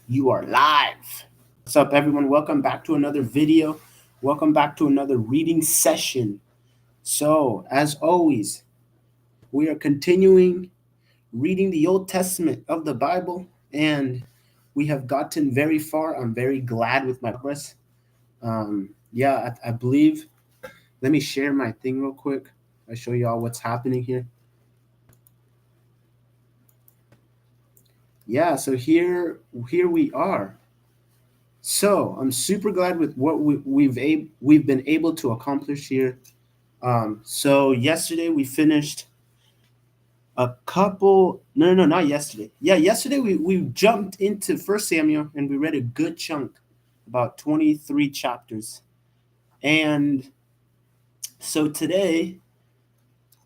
You are live. What's up, everyone? Welcome back to another video. Welcome back to another reading session. So, as always, we are continuing reading the Old Testament of the Bible, and we have gotten very far. I'm very glad with my progress. I believe. Let me share my thing real quick. I show you all what's happening here. Yeah, so here we are. So I'm super glad with what we've been able to accomplish here. So yesterday we finished a couple. No, not yesterday. Yeah, yesterday we jumped into First Samuel and we read a good chunk, about 23 chapters. And so today,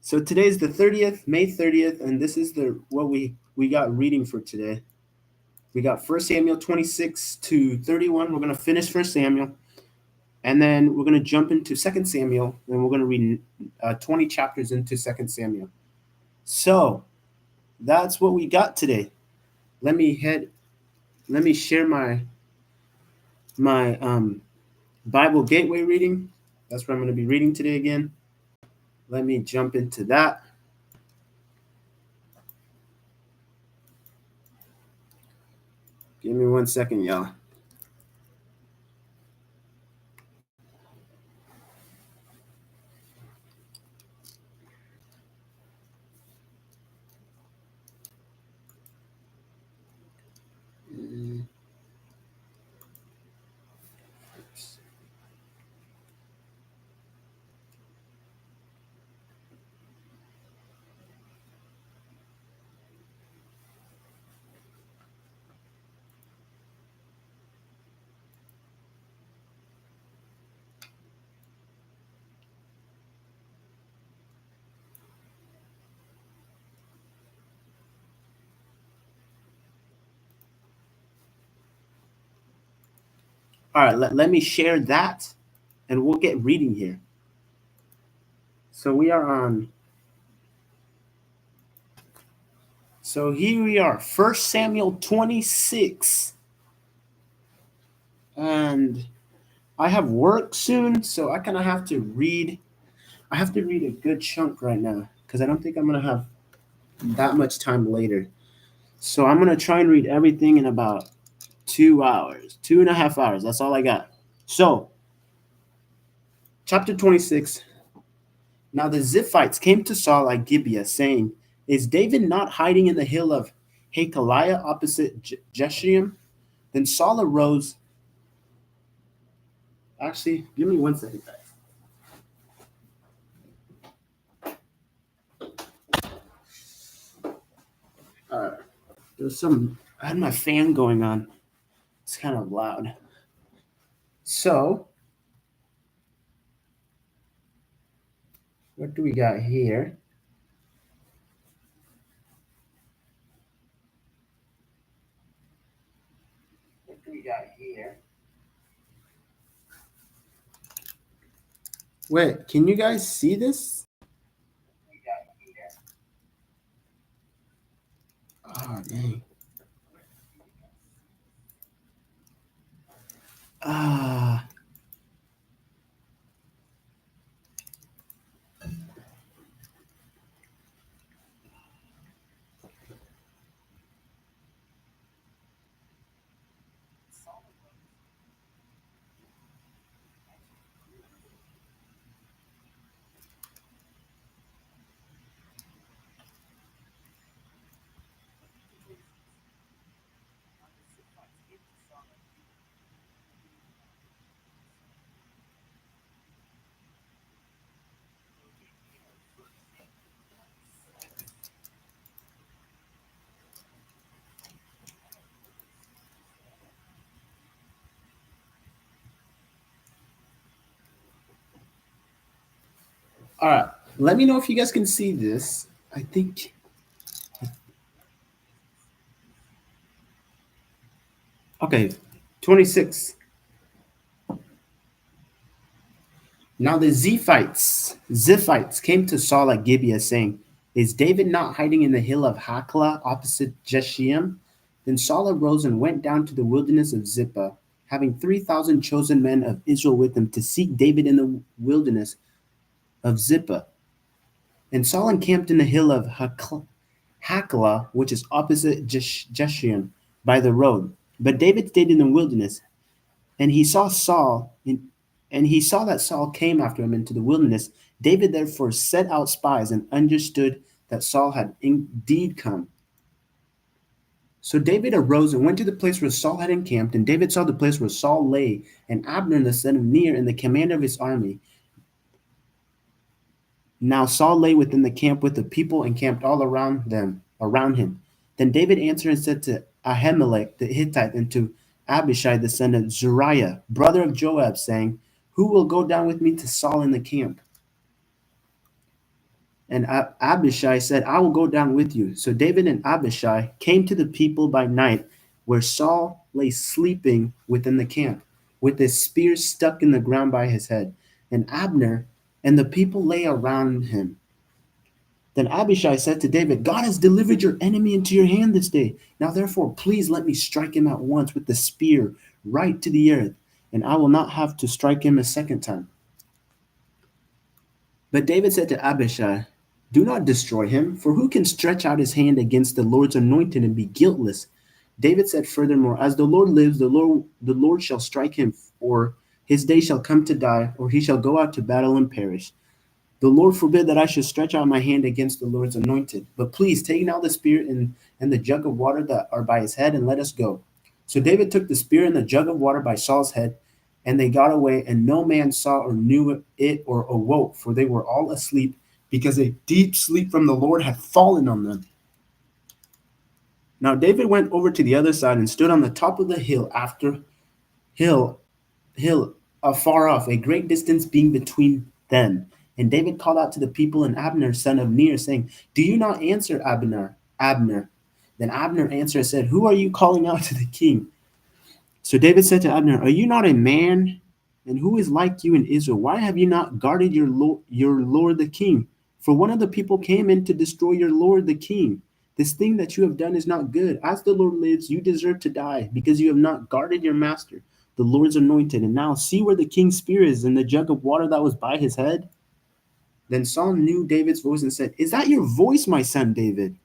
so today's the 30th, May 30th, and this is the what we got reading for today. We got First Samuel 26 to 31. We're gonna finish First Samuel. And then we're going to jump into Second Samuel, and we're going to read 20 chapters into Second Samuel. So that's what we got today. Let me share my Bible Gateway reading. That's what I'm going to be reading today again. Let me jump into that. Give me 1 second, y'all. All right, let me share that, and we'll get reading here. So we are on. So here we are, First Samuel 26, and I have work soon, so I kind of have to read. I have to read a good chunk right now because I don't think I'm gonna have that much time later. So I'm gonna try and read everything in about 2 hours, 2.5 hours. That's all I got. So, chapter 26. Now the Ziphites came to Saul at Gibeah, saying, "Is David not hiding in the hill of Hakaliah opposite Jeshurun?" Then Saul arose. Actually, give me 1 second, guys. There's some. I had my fan going on. It's kind of loud. So, what do we got here? What do we got here? Wait, can you guys see this? Oh, dang. Ah. All right. Let me know if you guys can see this. I think. Okay. 26. Now the Ziphites came to Saul at Gibeah, saying, "Is David not hiding in the hill of Haklah opposite Jeshurun?" Then Saul arose and went down to the wilderness of Zippah, having 3,000 chosen men of Israel with him to seek David in the wilderness of Zippah. And Saul encamped in the hill of Haklah, which is opposite Jeshurun, by the road. But David stayed in the wilderness, and he saw and he saw that Saul came after him into the wilderness. David therefore sent out spies and understood that Saul had indeed come. So David arose and went to the place where Saul had encamped, and David saw the place where Saul lay, and Abner the son of Ner, and the commander of his army. Now Saul lay within the camp with the people encamped all around him. Then David answered and said to Ahimelech the Hittite and to Abishai the son of Zeruiah, brother of Joab, saying, "Who will go down with me to Saul in the camp?" And Abishai said, "I will go down with you." So David and Abishai came to the people by night, where Saul lay sleeping within the camp, with his spear stuck in the ground by his head. And Abner and the people lay around him. Then Abishai said to David, "God has delivered your enemy into your hand this day. Now therefore, please let me strike him at once with the spear right to the earth, and I will not have to strike him a second time." But David said to Abishai, "Do not destroy him, for who can stretch out his hand against the Lord's anointed and be guiltless?" David said furthermore, "As the Lord lives, the Lord shall strike him, or his day shall come to die, or he shall go out to battle and perish. The Lord forbid that I should stretch out my hand against the Lord's anointed. But please take now the spear and the jug of water that are by his head, and let us go." So David took the spear and the jug of water by Saul's head, and they got away, and no man saw or knew it or awoke, for they were all asleep, because a deep sleep from the Lord had fallen on them. Now David went over to the other side and stood on the top of the hill hill afar off, a great distance being between them. And David called out to the people and Abner, son of Ner, saying, "Do you not answer, Abner?" Then Abner answered and said, "Who are you calling out to the king?" So David said to Abner, "Are you not a man? And who is like you in Israel? Why have you not guarded your lord the king? For one of the people came in to destroy your lord the king. This thing that you have done is not good. As the Lord lives, you deserve to die, because you have not guarded your master, the Lord's anointed. And now see where the king's spear is, and the jug of water that was by his head." Then Saul knew David's voice and said, "Is that your voice, my son David?"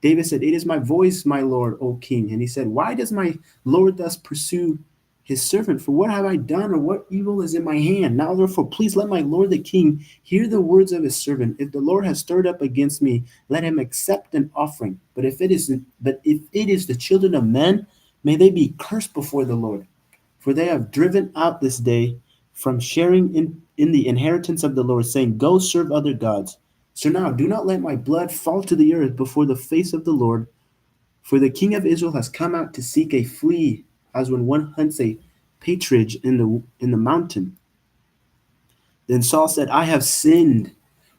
David said, "It is my voice, my lord, O king." And he said, "Why does my lord thus pursue his servant? For what have I done, or what evil is in my hand? Now therefore, please let my lord the king hear the words of his servant. If the Lord has stirred up against me, let him accept an offering. But if it is the children of men, may they be cursed before the Lord. For they have driven out this day from sharing in the inheritance of the Lord, saying, 'Go serve other gods.' So now do not let my blood fall to the earth before the face of the Lord, for the king of Israel has come out to seek a flea, as when one hunts a partridge in the mountain." Then Saul said, "I have sinned.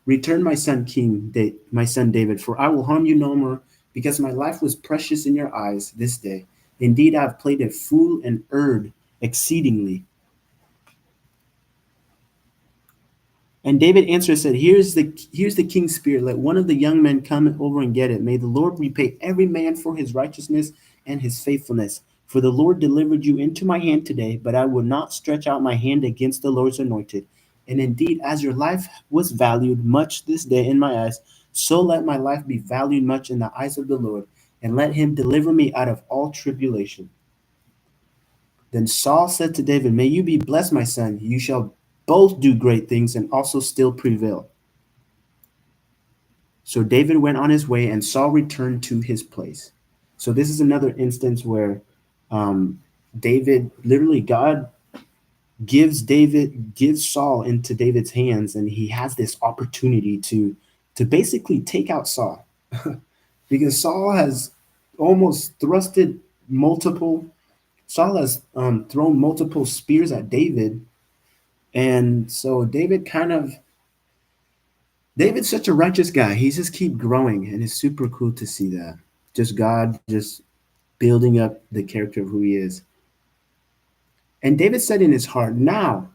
Return, my son David, for I will harm you no more, because my life was precious in your eyes this day. Indeed, I have played a fool and erred exceedingly." And David answered and said, Here's the king's spear. Let one of the young men come over and get it. May the Lord repay every man for his righteousness and his faithfulness. For the Lord delivered you into my hand today, but I will not stretch out my hand against the Lord's anointed. And indeed, as your life was valued much this day in my eyes, so let my life be valued much in the eyes of the Lord, and let him deliver me out of all tribulation. Then Saul said to David, "May you be blessed, my son. You shall both do great things and also still prevail." So David went on his way, and Saul returned to his place. So this is another instance where David, literally, God gives Saul into David's hands, and he has this opportunity to basically take out Saul, because Saul has almost thrusted multiple. Saul has thrown multiple spears at David, and so David's such a righteous guy. He just keep growing, and it's super cool to see that. Just God just building up the character of who he is. And David said in his heart, "Now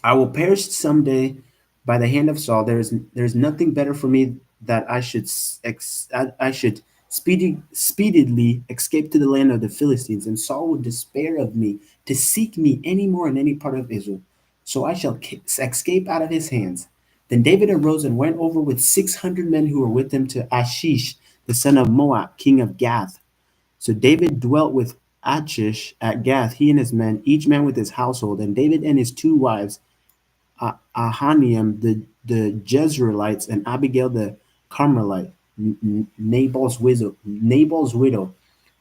I will perish someday by the hand of Saul. There's nothing better for me that I should speedily escaped to the land of the Philistines, and Saul would despair of me to seek me any more in any part of Israel. So I shall escape out of his hands. Then David arose and went over with 600 men who were with him to Achish, the son of Moab, king of Gath. So David dwelt with Achish at Gath, he and his men, each man with his household, and David and his two wives, Ahaniam the Jezreelites, and Abigail the Carmelite, Nabal's widow.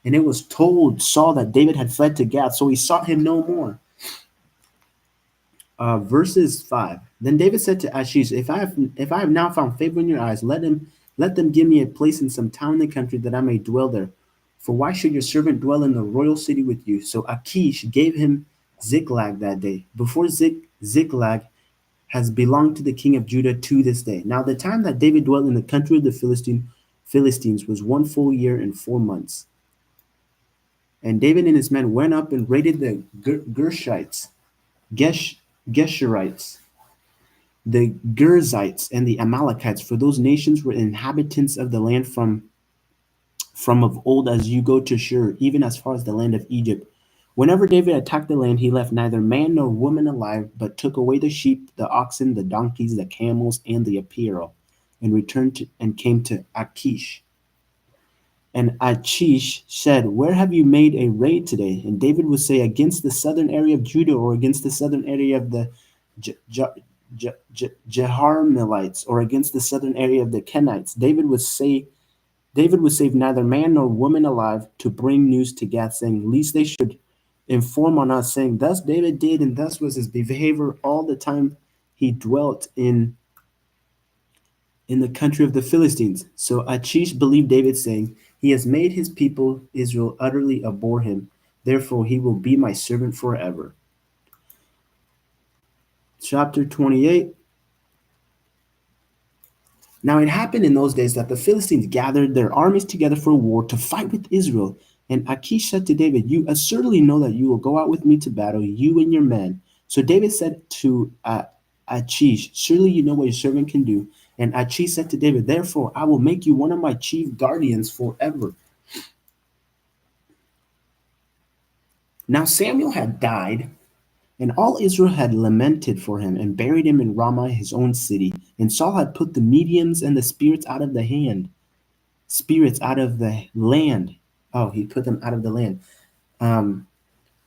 And it was told Saul that David had fled to Gath, so he sought him no more. Verses 5. Then David said to Achish, if I have now found favor in your eyes, let them give me a place in some town in the country that I may dwell there. For why should your servant dwell in the royal city with you? So Achish gave him Ziklag that day. Before Ziklag has belonged to the king of Judah to this day. Now the time that David dwelt in the country of the Philistines was 1 full year and 4 months. And David and his men went up and raided the Gershites, Geshurites, the Girzites, and the Amalekites, for those nations were inhabitants of the land from of old as you go to Shur, even as far as the land of Egypt. Whenever David attacked the land, he left neither man nor woman alive, but took away the sheep, the oxen, the donkeys, the camels, and the apparel, and and came to Achish. And Achish said, where have you made a raid today? And David would say, against the southern area of Judah, or against the southern area of the Jeharmelites, or against the southern area of the Kenites. David would save neither man nor woman alive to bring news to Gath, saying, lest they should inform on us, saying, thus David did, and thus was his behavior all the time he dwelt in the country of the Philistines. So Achish believed David, saying, he has made his people Israel utterly abhor him. Therefore he will be my servant forever. Chapter 28. Now it happened in those days that the Philistines gathered their armies together for war to fight with Israel. And Achish said to David, you assuredly know that you will go out with me to battle, you and your men. So David said to Achish, surely you know what your servant can do. And Achish said to David, therefore I will make you one of my chief guardians forever. Now Samuel had died, and all Israel had lamented for him and buried him in Ramah, his own city. And Saul had put the mediums and the spirits out of the land. Oh, he put them out of the land. Then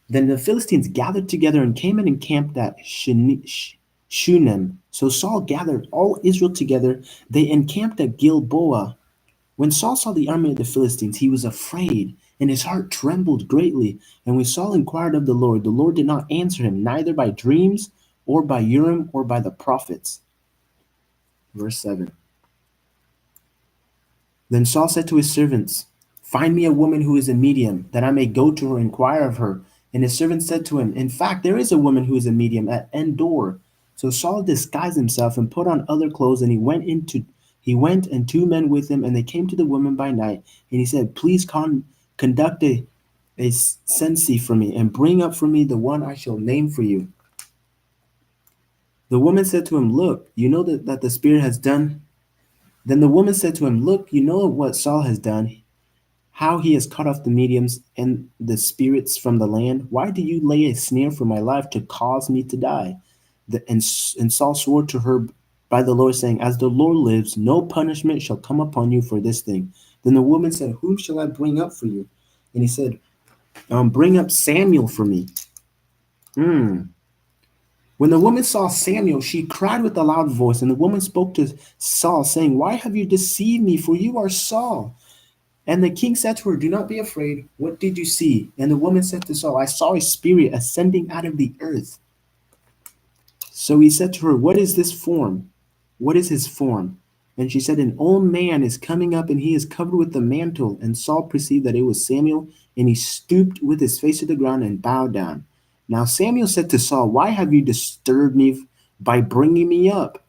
the Philistines gathered together and came and encamped at Shunem. So Saul gathered all Israel together. They encamped at Gilboa. When Saul saw the army of the Philistines, he was afraid, and his heart trembled greatly. And when Saul inquired of the Lord did not answer him, neither by dreams, or by Urim, or by the prophets. Verse 7. Then Saul said to his servants, find me a woman who is a medium, that I may go to her and inquire of her. And his servants said to him, in fact, there is a woman who is a medium at Endor. So Saul disguised himself and put on other clothes, and he went and 2 men with him, and they came to the woman by night. And he said, please conduct a census for me, and bring up for me the one I shall name for you. The woman said to him, look, you know that the Spirit has done. Then the woman said to him, look, you know what Saul has done, how he has cut off the mediums and the spirits from the land. Why do you lay a snare for my life to cause me to die? And Saul swore to her by the Lord, saying, as the Lord lives, no punishment shall come upon you for this thing. Then the woman said, whom shall I bring up for you? And he said, bring up Samuel for me. When the woman saw Samuel, she cried with a loud voice, and the woman spoke to Saul, saying, why have you deceived me? For you are Saul. And the king said to her, do not be afraid. What did you see? And the woman said to Saul, I saw a spirit ascending out of the earth. So he said to her, what is this form? What is his form? And she said, an old man is coming up, and he is covered with a mantle. And Saul perceived that it was Samuel, and he stooped with his face to the ground and bowed down. Now Samuel said to Saul, why have you disturbed me by bringing me up?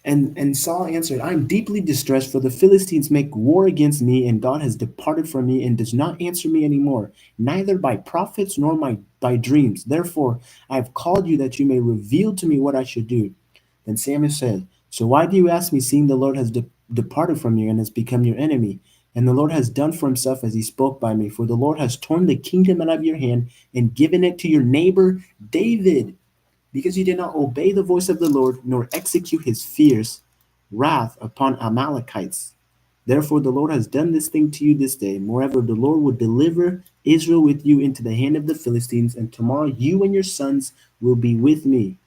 And Saul answered, I am deeply distressed, for the Philistines make war against me, and God has departed from me and does not answer me anymore, neither by prophets nor by dreams. Therefore I have called you that you may reveal to me what I should do. Then Samuel said, so why do you ask me, seeing the Lord has departed from you and has become your enemy. And the Lord has done for himself as he spoke by me. For the Lord has torn the kingdom out of your hand and given it to your neighbor David, because you did not obey the voice of the Lord, nor execute his fierce wrath upon Amalekites. Therefore, the Lord has done this thing to you this day. Moreover, the Lord will deliver Israel with you into the hand of the Philistines, and tomorrow you and your sons will be with me.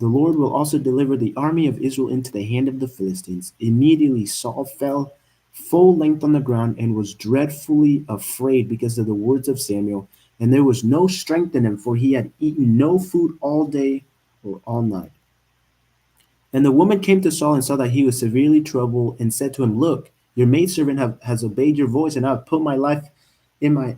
The Lord will also deliver the army of Israel into the hand of the Philistines. Immediately Saul fell full length on the ground and was dreadfully afraid because of the words of Samuel. And there was no strength in him, for he had eaten no food all day or all night. And the woman came to Saul and saw that he was severely troubled, and said to him, Look, your maidservant has obeyed your voice, and I've put my life in my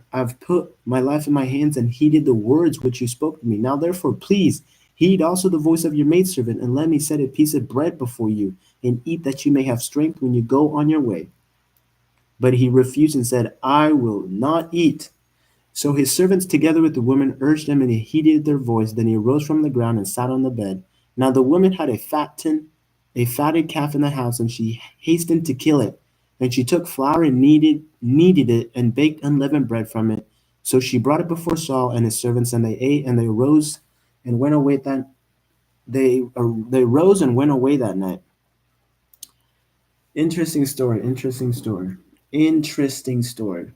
hands and heeded the words which you spoke to me. Now therefore, please heed also the voice of your maidservant, and let me set a piece of bread before you, and eat, that you may have strength when you go on your way. But he refused and said, I will not eat. So his servants, together with the woman, urged him, and he heeded their voice. Then he arose from the ground and sat on the bed. Now the woman had a fatted calf in the house, and she hastened to kill it. And she took flour and kneaded it, and baked unleavened bread from it. So she brought it before Saul and his servants, and they ate, and they rose and went away that they rose and went away that night. Interesting story. Interesting story. Interesting story.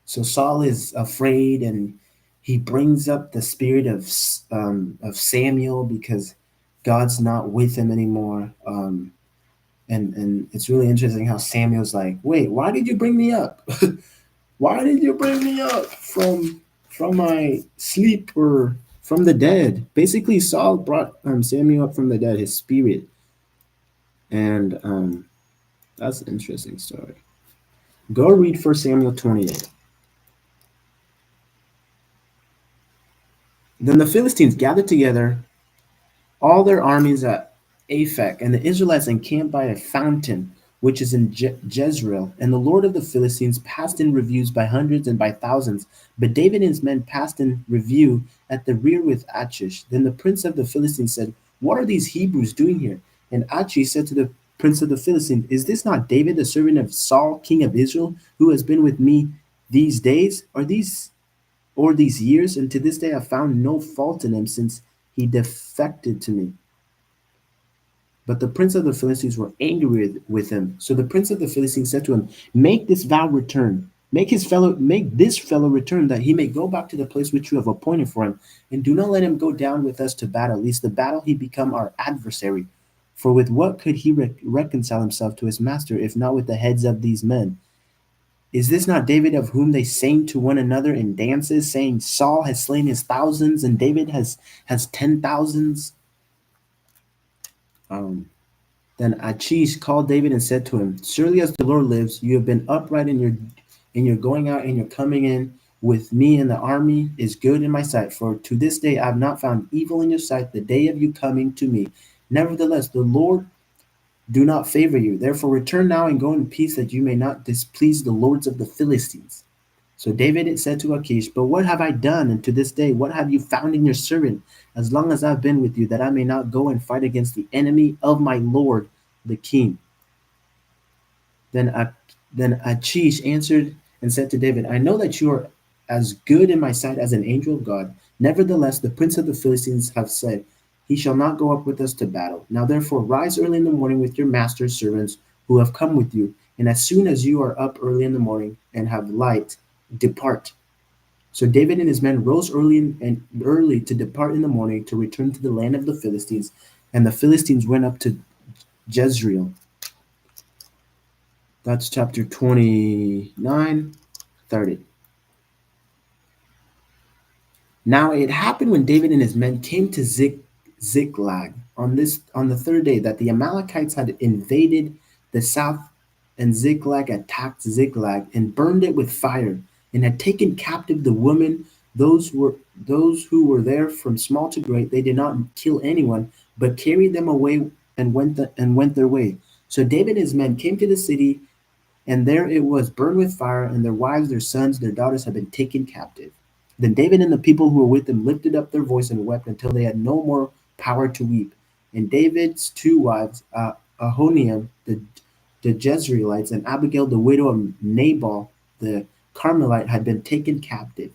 So Saul is afraid, and he brings up the spirit of Samuel, because God's not with him anymore. And it's really interesting how Samuel's like, wait, why did you bring me up? Why did you bring me up from my sleep or from the dead? Basically, Saul brought Samuel up from the dead, his spirit, and that's an interesting story. Go read 1 Samuel 28. Then the Philistines gathered together all their armies at Aphek, and the Israelites encamped by a fountain which is in Jezreel. And the Lord of the Philistines passed in reviews by hundreds and by thousands. But David and his men passed in review at the rear with Achish. Then the prince of the Philistines said, What are these Hebrews doing here? And Achish said to the prince of the Philistines, Is this not David, the servant of Saul, king of Israel, who has been with me these days? These years, and to this day I found no fault in him, since he defected to me. But the prince of the Philistines were angry with him. So the prince of the Philistines said to him, Make this vow return. Make this fellow return, that he may go back to the place which you have appointed for him, and do not let him go down with us to battle, lest the battle he become our adversary. For with what could he reconcile himself to his master, if not with the heads of these men? Is this not David, of whom they sang to one another in dances, saying, Saul has slain his thousands, and David has 10,000s? Um, then Achish called David and said to him, Surely as the Lord lives, you have been upright in your going out and your coming in with me, and the army is good in my sight. For to this day I have not found evil in your sight the day of you coming to me. Nevertheless, the Lord do not favor you. Therefore return now and go in peace, that you may not displease the lords of the Philistines. So David said to Achish, But what have I done? And to this day, what have you found in your servant, as long as I've been with you, that I may not go and fight against the enemy of my lord, the king? Then Achish answered and said to David, I know that you are as good in my sight as an angel of God. Nevertheless, the prince of the Philistines have said, He shall not go up with us to battle. Now therefore rise early in the morning with your master's servants who have come with you, and as soon as you are up early in the morning and have light, depart. So David and his men rose early to depart in the morning, to return to the land of the Philistines, and the Philistines went up to Jezreel. That's chapter 29, 30. Now it happened when David and his men came to Ziklag on the third day, that the Amalekites had invaded the south, and Ziklag attacked Ziklag and burned it with fire, and had taken captive the women, those who were there from small to great. They did not kill anyone, but carried them away and went their way. So David and his men came to the city, and there it was burned with fire, and their wives, their sons, their daughters had been taken captive. Then David and the people who were with him lifted up their voice and wept until they had no more power to weep. And David's two wives, Ahoniam, the Jezreelites, and Abigail, the widow of Nabal, the Carmelite, had been taken captive.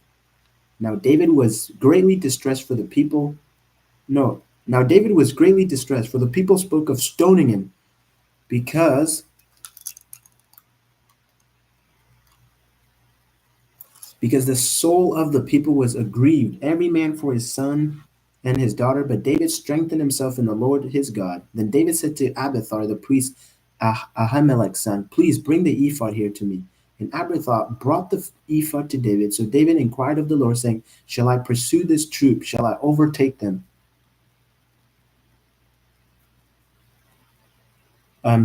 Now David was greatly distressed for the people. No, now David was greatly distressed, for the people spoke of stoning him, because the soul of the people was aggrieved, every man for his son and his daughter. But David strengthened himself in the Lord his God. Then David said to Abiathar the priest, Ahimelech's son, please bring the ephod here to me. And Abiathar brought the ephod to David. So David inquired of the Lord, saying, shall I pursue this troop? Shall I overtake them?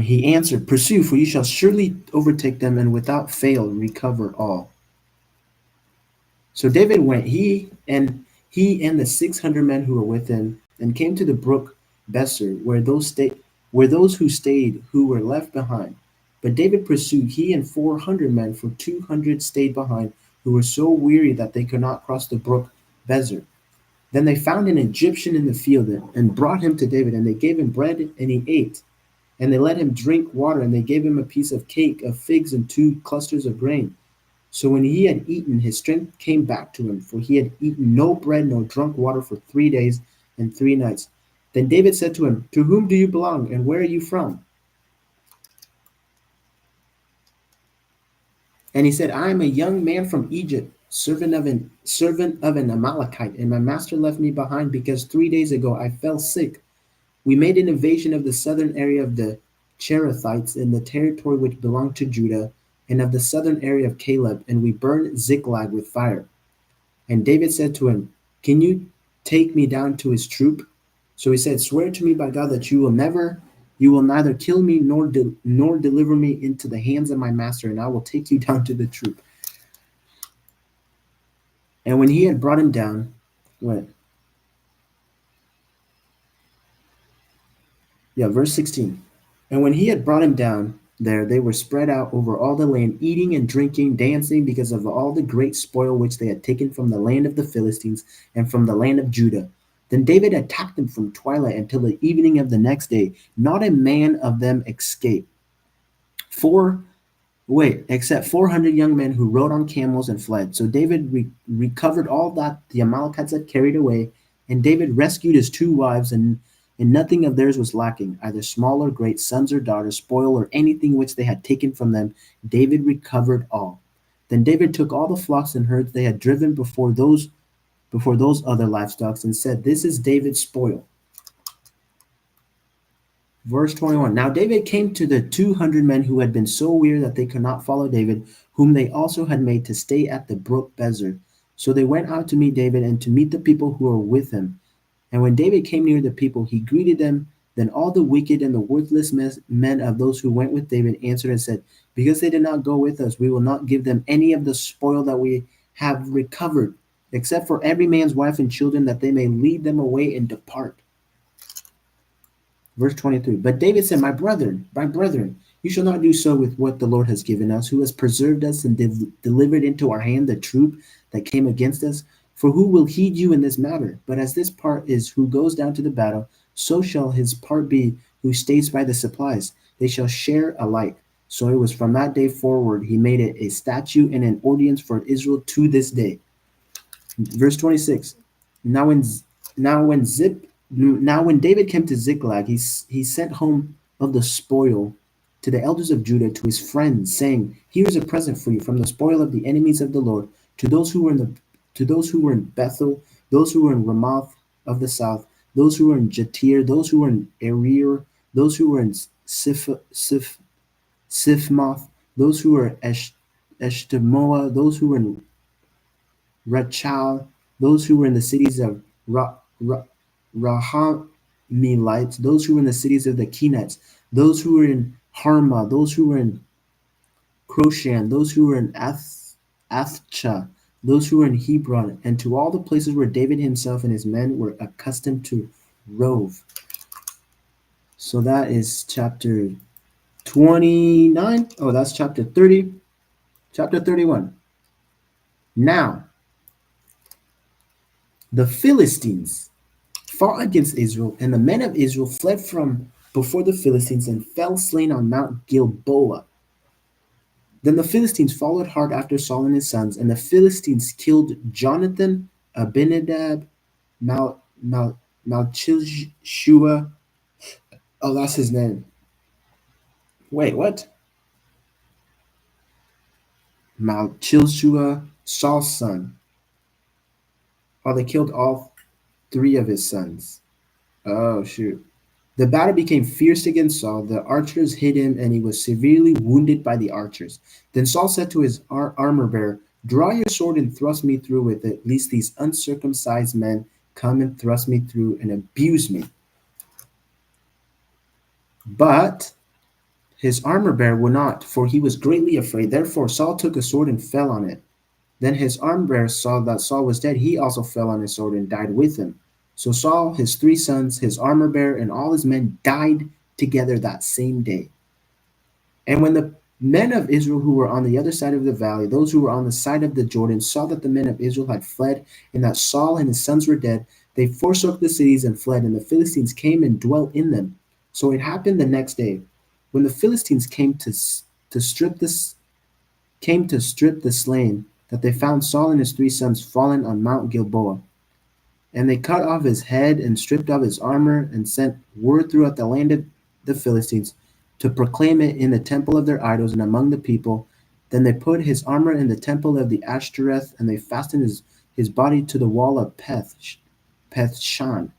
He answered, pursue, for you shall surely overtake them, and without fail recover all. So David went, he and the 600 men who were with him, and came to the brook Besser, where those who stayed, who were left behind. But David pursued, he and 400 men, for 200 stayed behind, who were so weary that they could not cross the brook Besser. Then they found an Egyptian in the field, and brought him to David, and they gave him bread, and he ate. And they let him drink water, and they gave him a piece of cake, of figs, and 2 clusters of grain. So when he had eaten, his strength came back to him, for he had eaten no bread nor drunk water for 3 days and 3 nights. Then David said to him, to whom do you belong, and where are you from? And he said, I am a young man from Egypt, servant of an Amalekite, and my master left me behind because 3 days ago I fell sick. We made an invasion of the southern area of the Cherethites in the territory which belonged to Judah, and of the southern area of Caleb, and we burned Ziklag with fire. And David said to him, can you take me down to his troop? So he said, swear to me by God that you will neither kill me nor deliver me into the hands of my master, and I will take you down to the troop. And when he had brought him down, what? Yeah, verse 16. And when he had brought him down there, they were spread out over all the land, eating and drinking, dancing, because of all the great spoil which they had taken from the land of the Philistines and from the land of Judah. Then David attacked them from twilight until the evening of the next day. Not a man of them escaped. Except 400 young men who rode on camels and fled. So David recovered all that the Amalekites had carried away, and David rescued his 2 wives, and nothing of theirs was lacking, either small or great, sons or daughters, spoil or anything which they had taken from them. David recovered all. Then David took all the flocks and herds they had driven before those other livestock, and said, this is David's spoil. Verse 21. Now David came to the 200 men who had been so weary that they could not follow David, whom they also had made to stay at the brook Besser. So they went out to meet David and to meet the people who were with him. And when David came near the people, he greeted them. Then all the wicked and the worthless men of those who went with David answered and said, because they did not go with us, we will not give them any of the spoil that we have recovered, except for every man's wife and children, that they may lead them away and depart. Verse 23. But David said, my brethren, you shall not do so with what the Lord has given us, who has preserved us and delivered into our hand the troop that came against us. For who will heed you in this matter? But as this part is who goes down to the battle, so shall his part be who stays by the supplies. They shall share alike. So it was from that day forward he made it a statute and an ordinance for Israel to this day. Verse 26. Now when David came to Ziklag, he sent home of the spoil to the elders of Judah, to his friends, saying, here is a present for you from the spoil of the enemies of the Lord, to those who were in Bethel, those who were in Ramoth of the south, those who were in Jatir, those who were in Arir, those who were in Sifmoth, those who were Eshtemoa, those who were in Rachal, those who were in the cities of Rahamites, those who were in the cities of the Kenites, those who were in Harma, those who were in Croshan, those who were in Athcha, those who were in Hebron, and to all the places where David himself and his men were accustomed to rove. So that is chapter 29. Oh, that's chapter 30. Chapter 31. Now, the Philistines fought against Israel, and the men of Israel fled from before the Philistines and fell slain on Mount Gilboa. Then the Philistines followed hard after Saul and his sons, and the Philistines killed Jonathan, Abinadab, Malchishua. Oh, that's his name. Wait, what? Malchishua, Saul's son. Oh, they killed all three of his sons. Oh, shoot. The battle became fierce against Saul. The archers hit him, and he was severely wounded by the archers. Then Saul said to his armor bearer, "Draw your sword and thrust me through with it, lest these uncircumcised men come and thrust me through and abuse me." But his armor bearer would not, for he was greatly afraid. Therefore Saul took a sword and fell on it. Then his armor bearer saw that Saul was dead. He also fell on his sword and died with him. So Saul, his three sons, his armor bearer, and all his men died together that same day. And when the men of Israel who were on the other side of the valley, those who were on the side of the Jordan, saw that the men of Israel had fled and that Saul and his sons were dead, they forsook the cities and fled, and the Philistines came and dwelt in them. So it happened the next day, when the Philistines came to strip the slain, that they found Saul and his three sons fallen on Mount Gilboa. And they cut off his head and stripped off his armor and sent word throughout the land of the Philistines to proclaim it in the temple of their idols and among the people. Then they put his armor in the temple of the Ashtoreth, and they fastened his body to the wall of Pethshan.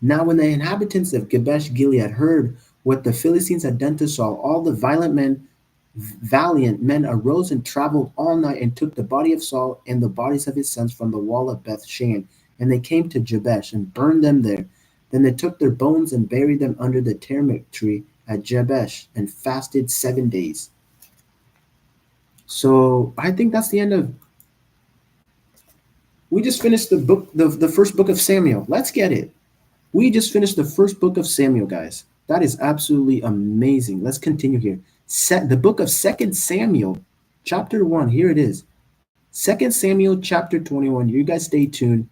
Now when the inhabitants of Jabesh Gilead heard what the Philistines had done to Saul, all the valiant men arose and traveled all night and took the body of Saul and the bodies of his sons from the wall of Bethshan. And they came to Jabesh and burned them there. Then they took their bones and buried them under the terebinth tree at Jabesh and fasted 7 days. So I think that's the end of. We just finished the book, the first book of Samuel. Let's get it. We just finished the first book of Samuel, guys. That is absolutely amazing. Let's continue here. The book of 2 Samuel, chapter 1. Here it is. 2 Samuel, chapter 21. You guys stay tuned.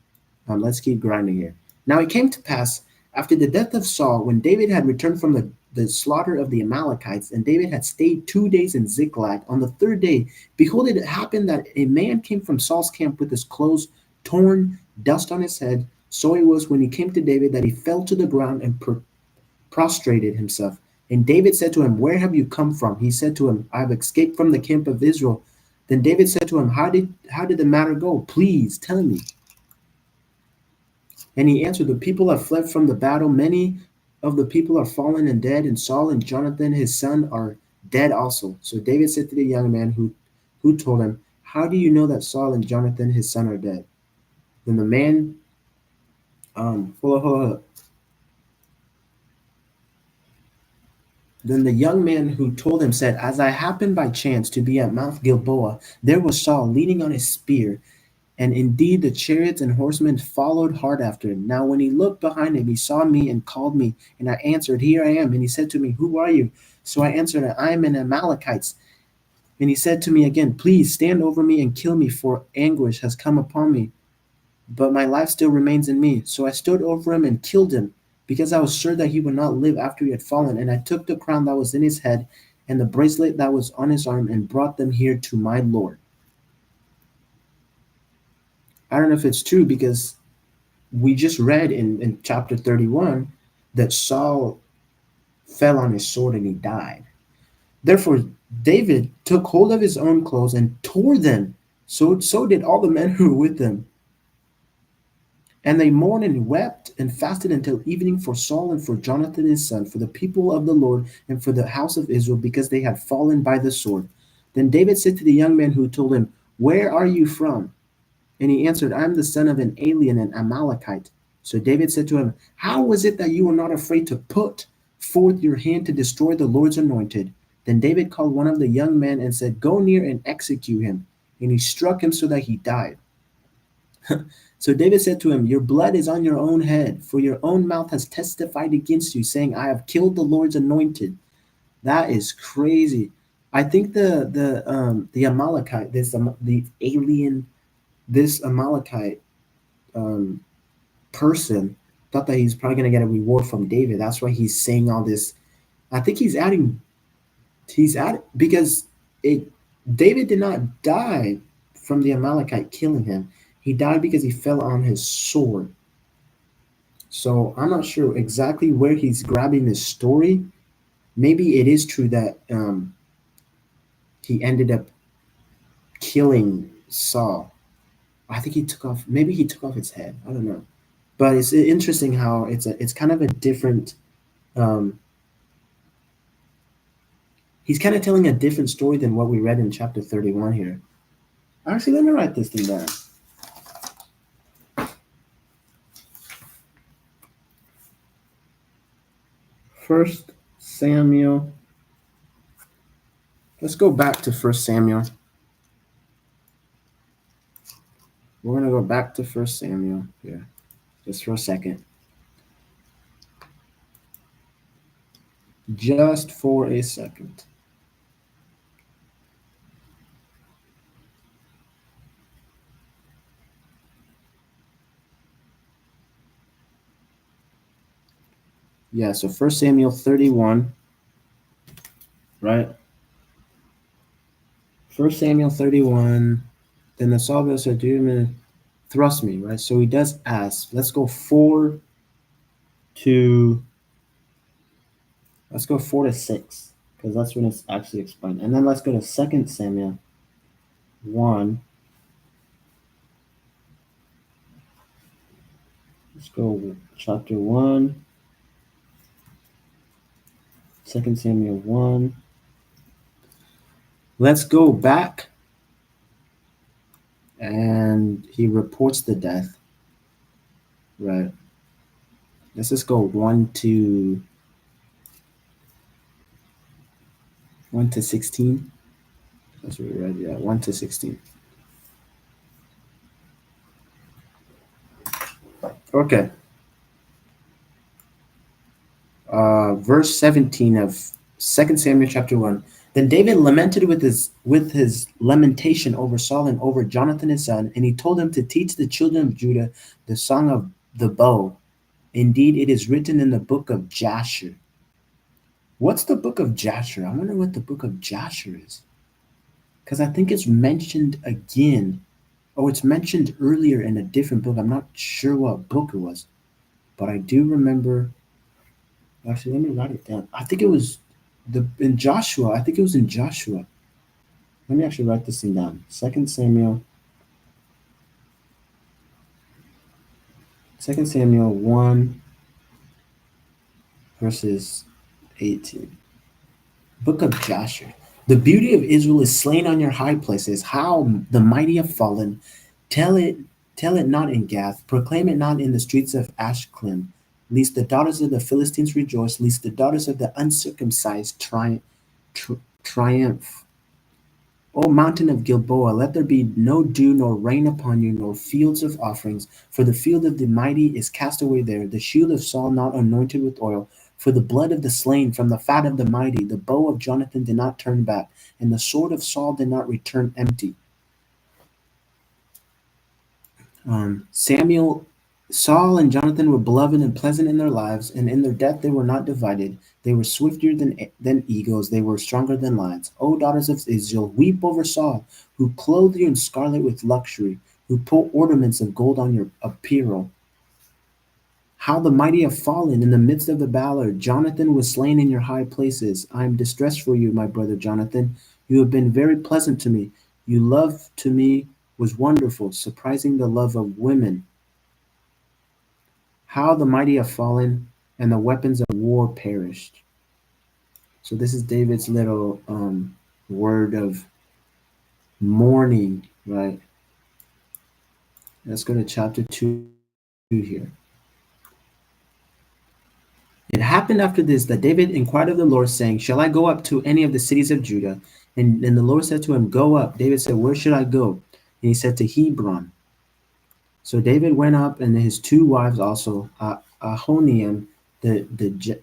Let's keep grinding here. Now it came to pass, after the death of Saul, when David had returned from the slaughter of the Amalekites, and David had stayed 2 days in Ziklag, on the third day, behold, it happened that a man came from Saul's camp with his clothes torn, dust on his head. So it was when he came to David that he fell to the ground and prostrated himself. And David said to him, "Where have you come from?" He said to him, "I have escaped from the camp of Israel." Then David said to him, How did the matter go? Please tell me." And he answered, "The people have fled from the battle. Many of the people are fallen and dead, and Saul and Jonathan his son are dead also." So David said to the young man who told him, "How do you know that Saul and Jonathan his son are dead?" Then the man, hold up. Then the young man who told him said, "As I happened by chance to be at Mount Gilboa, there was Saul leaning on his spear, and indeed the chariots and horsemen followed hard after him. Now when he looked behind him, he saw me and called me, and I answered, 'Here I am.' And he said to me, 'Who are you?' So I answered, 'I am an Amalekite.' And he said to me again, 'Please stand over me and kill me, for anguish has come upon me, but my life still remains in me.' So I stood over him and killed him, because I was sure that he would not live after he had fallen. And I took the crown that was in his head and the bracelet that was on his arm and brought them here to my Lord." I don't know if it's true, because we just read in chapter 31 that Saul fell on his sword and he died. Therefore, David took hold of his own clothes and tore them. So did all the men who were with him. And they mourned and wept and fasted until evening for Saul and for Jonathan his son, for the people of the Lord and for the house of Israel, because they had fallen by the sword. Then David said to the young man who told him, "Where are you from?" And he answered, "I am the son of an alien, an Amalekite." So David said to him, "How was it that you were not afraid to put forth your hand to destroy the Lord's anointed?" Then David called one of the young men and said, "Go near and execute him." And he struck him so that he died. So David said to him, "Your blood is on your own head, for your own mouth has testified against you, saying, 'I have killed the Lord's anointed.'" That is crazy. I think the Amalekite, the alien, this Amalekite person thought that he's probably gonna get a reward from David. That's why he's saying all this. I think he's adding because it David did not die from the Amalekite killing him. He died because he fell on his sword. So I'm not sure exactly where he's grabbing this story. Maybe it is true that he ended up killing Saul. I think he took off. Maybe he took off his head. I don't know. But it's interesting how it's kind of a different. Um, he's kind of telling a different story than what we read in chapter 31 here. Actually, let me write this thing down. First Samuel. Let's go back to First Samuel. We're gonna go back to First Samuel here, just for a second. Just for a second. Yeah, so First Samuel 31, right? First Samuel 31. Then the Saul said, "Do you thrust me?" Right. So he does ask. Let's go 4 to. Let's go 4 to 6 because that's when it's actually explained. And then let's go to 2 Samuel 1. Let's go chapter 1. 2 Samuel 1. Let's go back. And he reports the death. Right. Let's just go 1 to 16. That's what we read. Yeah, 1 to 16. Okay. Verse 17 of 2 Samuel chapter 1. Then David lamented with his lamentation over Saul and over Jonathan his son, and he told him to teach the children of Judah the song of the bow. Indeed, it is written in the book of Jasher. What's the book of Jasher? I wonder what the book of Jasher is. Because I think it's mentioned again. Oh, it's mentioned earlier in a different book. I'm not sure what book it was. But I do remember. Actually, let me write it down. I think it was in Joshua. I think it was in Joshua. Let me actually write this thing down. 2 Samuel 1 verses 18. Book of Jasher. The beauty of Israel is slain on your high places. How the mighty have fallen. Tell it not in Gath. Proclaim it not in the streets of Ashkelon. Lest the daughters of the Philistines rejoice, lest the daughters of the uncircumcised triumph. O mountain of Gilboa, let there be no dew nor rain upon you, nor fields of offerings, for the field of the mighty is cast away there, the shield of Saul not anointed with oil, for the blood of the slain, from the fat of the mighty, the bow of Jonathan did not turn back, and the sword of Saul did not return empty. Saul and Jonathan were beloved and pleasant in their lives, and in their death they were not divided. They were swifter than eagles, they were stronger than lions. O daughters of Israel, weep over Saul, who clothed you in scarlet with luxury, who put ornaments of gold on your apparel. How the mighty have fallen in the midst of the battle. Jonathan was slain in your high places. I am distressed for you, my brother Jonathan. You have been very pleasant to me. Your love to me was wonderful, surprising the love of women. How the mighty have fallen, and the weapons of war perished. So this is David's little word of mourning, right? Let's go to chapter 2 here. It happened after this that David inquired of the Lord, saying, Shall I go up to any of the cities of Judah? And the Lord said to him, Go up. David said, Where should I go? And he said, To Hebron. So David went up, and his 2 wives also, Ahinoam the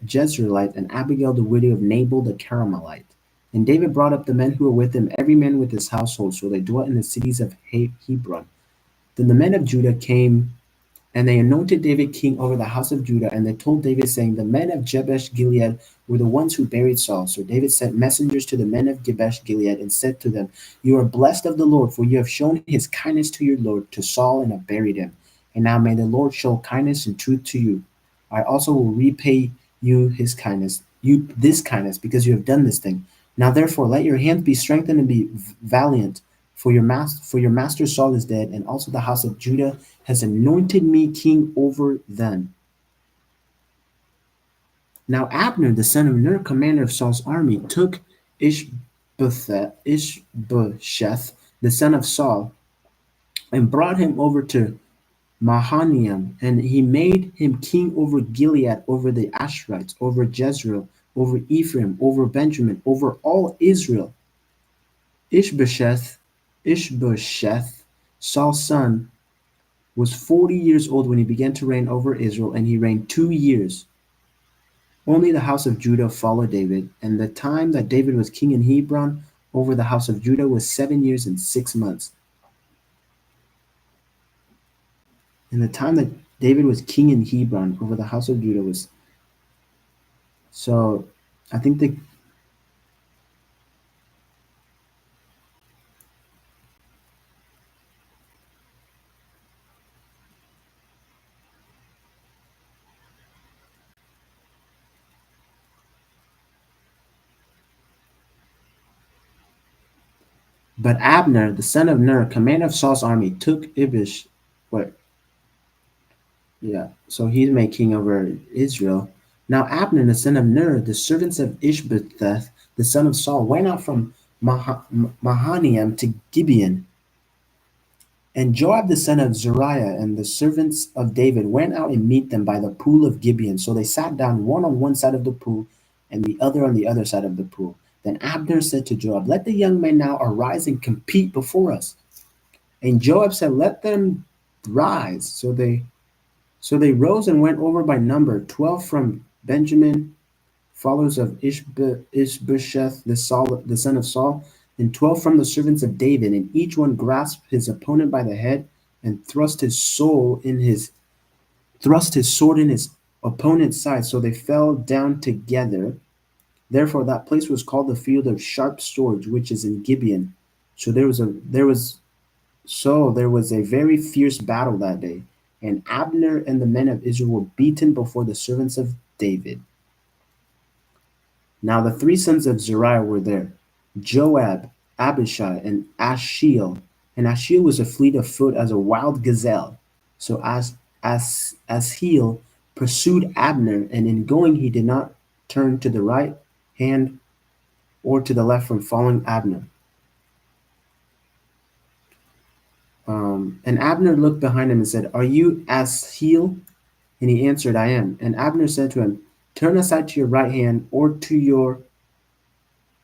Jezreelite, and Abigail the widow of Nabal the Carmelite. And David brought up the men who were with him, every man with his household, so they dwelt in the cities of Hebron. Then the men of Judah came And they anointed David king over the house of Judah, and they told David, saying, the men of Jabesh Gilead were the ones who buried Saul. So David sent messengers to the men of Jabesh Gilead and said to them, you are blessed of the Lord, for you have shown his kindness to your Lord, to Saul, and have buried him. And now may the Lord show kindness and truth to you. I also will repay you his kindness, you this kindness, because you have done this thing. Now therefore let your hands be strengthened and be valiant, for your master Saul is dead, and also the house of Judah has anointed me king over them. Now Abner, the son of Ner, commander of Saul's army, took Ishbosheth, the son of Saul, and brought him over to Mahanaim, and he made him king over Gilead, over the Asherites, over Jezreel, over Ephraim, over Benjamin, over all Israel. Ishbosheth, Saul's son, was 40 years old when he began to reign over Israel, and he reigned 2 years. Only the house of Judah followed David, and the time that David was king in Hebron over the house of Judah was 7 years and 6 months. And the time that David was king in Hebron over the house of Judah was, so I think the but Abner, the son of Ner, commander of Saul's army, took Ibish. What? Yeah. So he's made king over Israel. Now Abner, the son of Ner, the servants of Ishbosheth, the son of Saul, went out from Mahanaim to Gibeon. And Joab the son of Zeruiah and the servants of David went out and meet them by the pool of Gibeon. So they sat down, one on one side of the pool and the other on the other side of the pool. Then Abner said to Joab, let the young men now arise and compete before us. And Joab said, let them rise. So they rose and went over by number, 12 from Benjamin, followers of Ishbosheth, the son of Saul, and 12 from the servants of David, and each one grasped his opponent by the head and thrust his sword in his opponent's side, so they fell down together. Therefore that place was called the field of sharp swords, which is in Gibeon. So there was a very fierce battle that day, and Abner and the men of Israel were beaten before the servants of David. Now the three sons of Zeruiah were there, Joab, Abishai, and Ashiel. And Ashiel was a fleet of foot as a wild gazelle. So Ashiel pursued Abner, and in going he did not turn to the right hand or to the left from following Abner. And Abner looked behind him and said, are you Ashiel? And he answered, I am. And Abner said to him, turn aside to your right hand or to your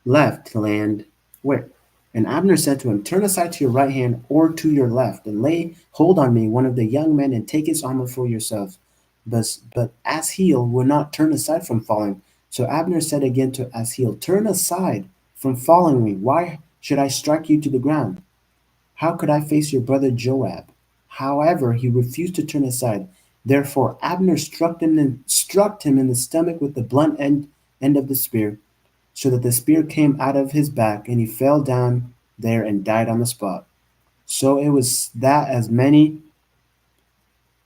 left land. Where? And Abner said to him, turn aside to your right hand or to your left, and lay hold on me, one of the young men, and take his armor for yourselves. But Ashiel would not turn aside from falling. So Abner said again to Ashiel, turn aside from following me. Why should I strike you to the ground? How could I face your brother Joab? However, he refused to turn aside. Therefore Abner struck him in the stomach with the blunt end of the spear, so that the spear came out of his back, and he fell down there and died on the spot. So it was that as many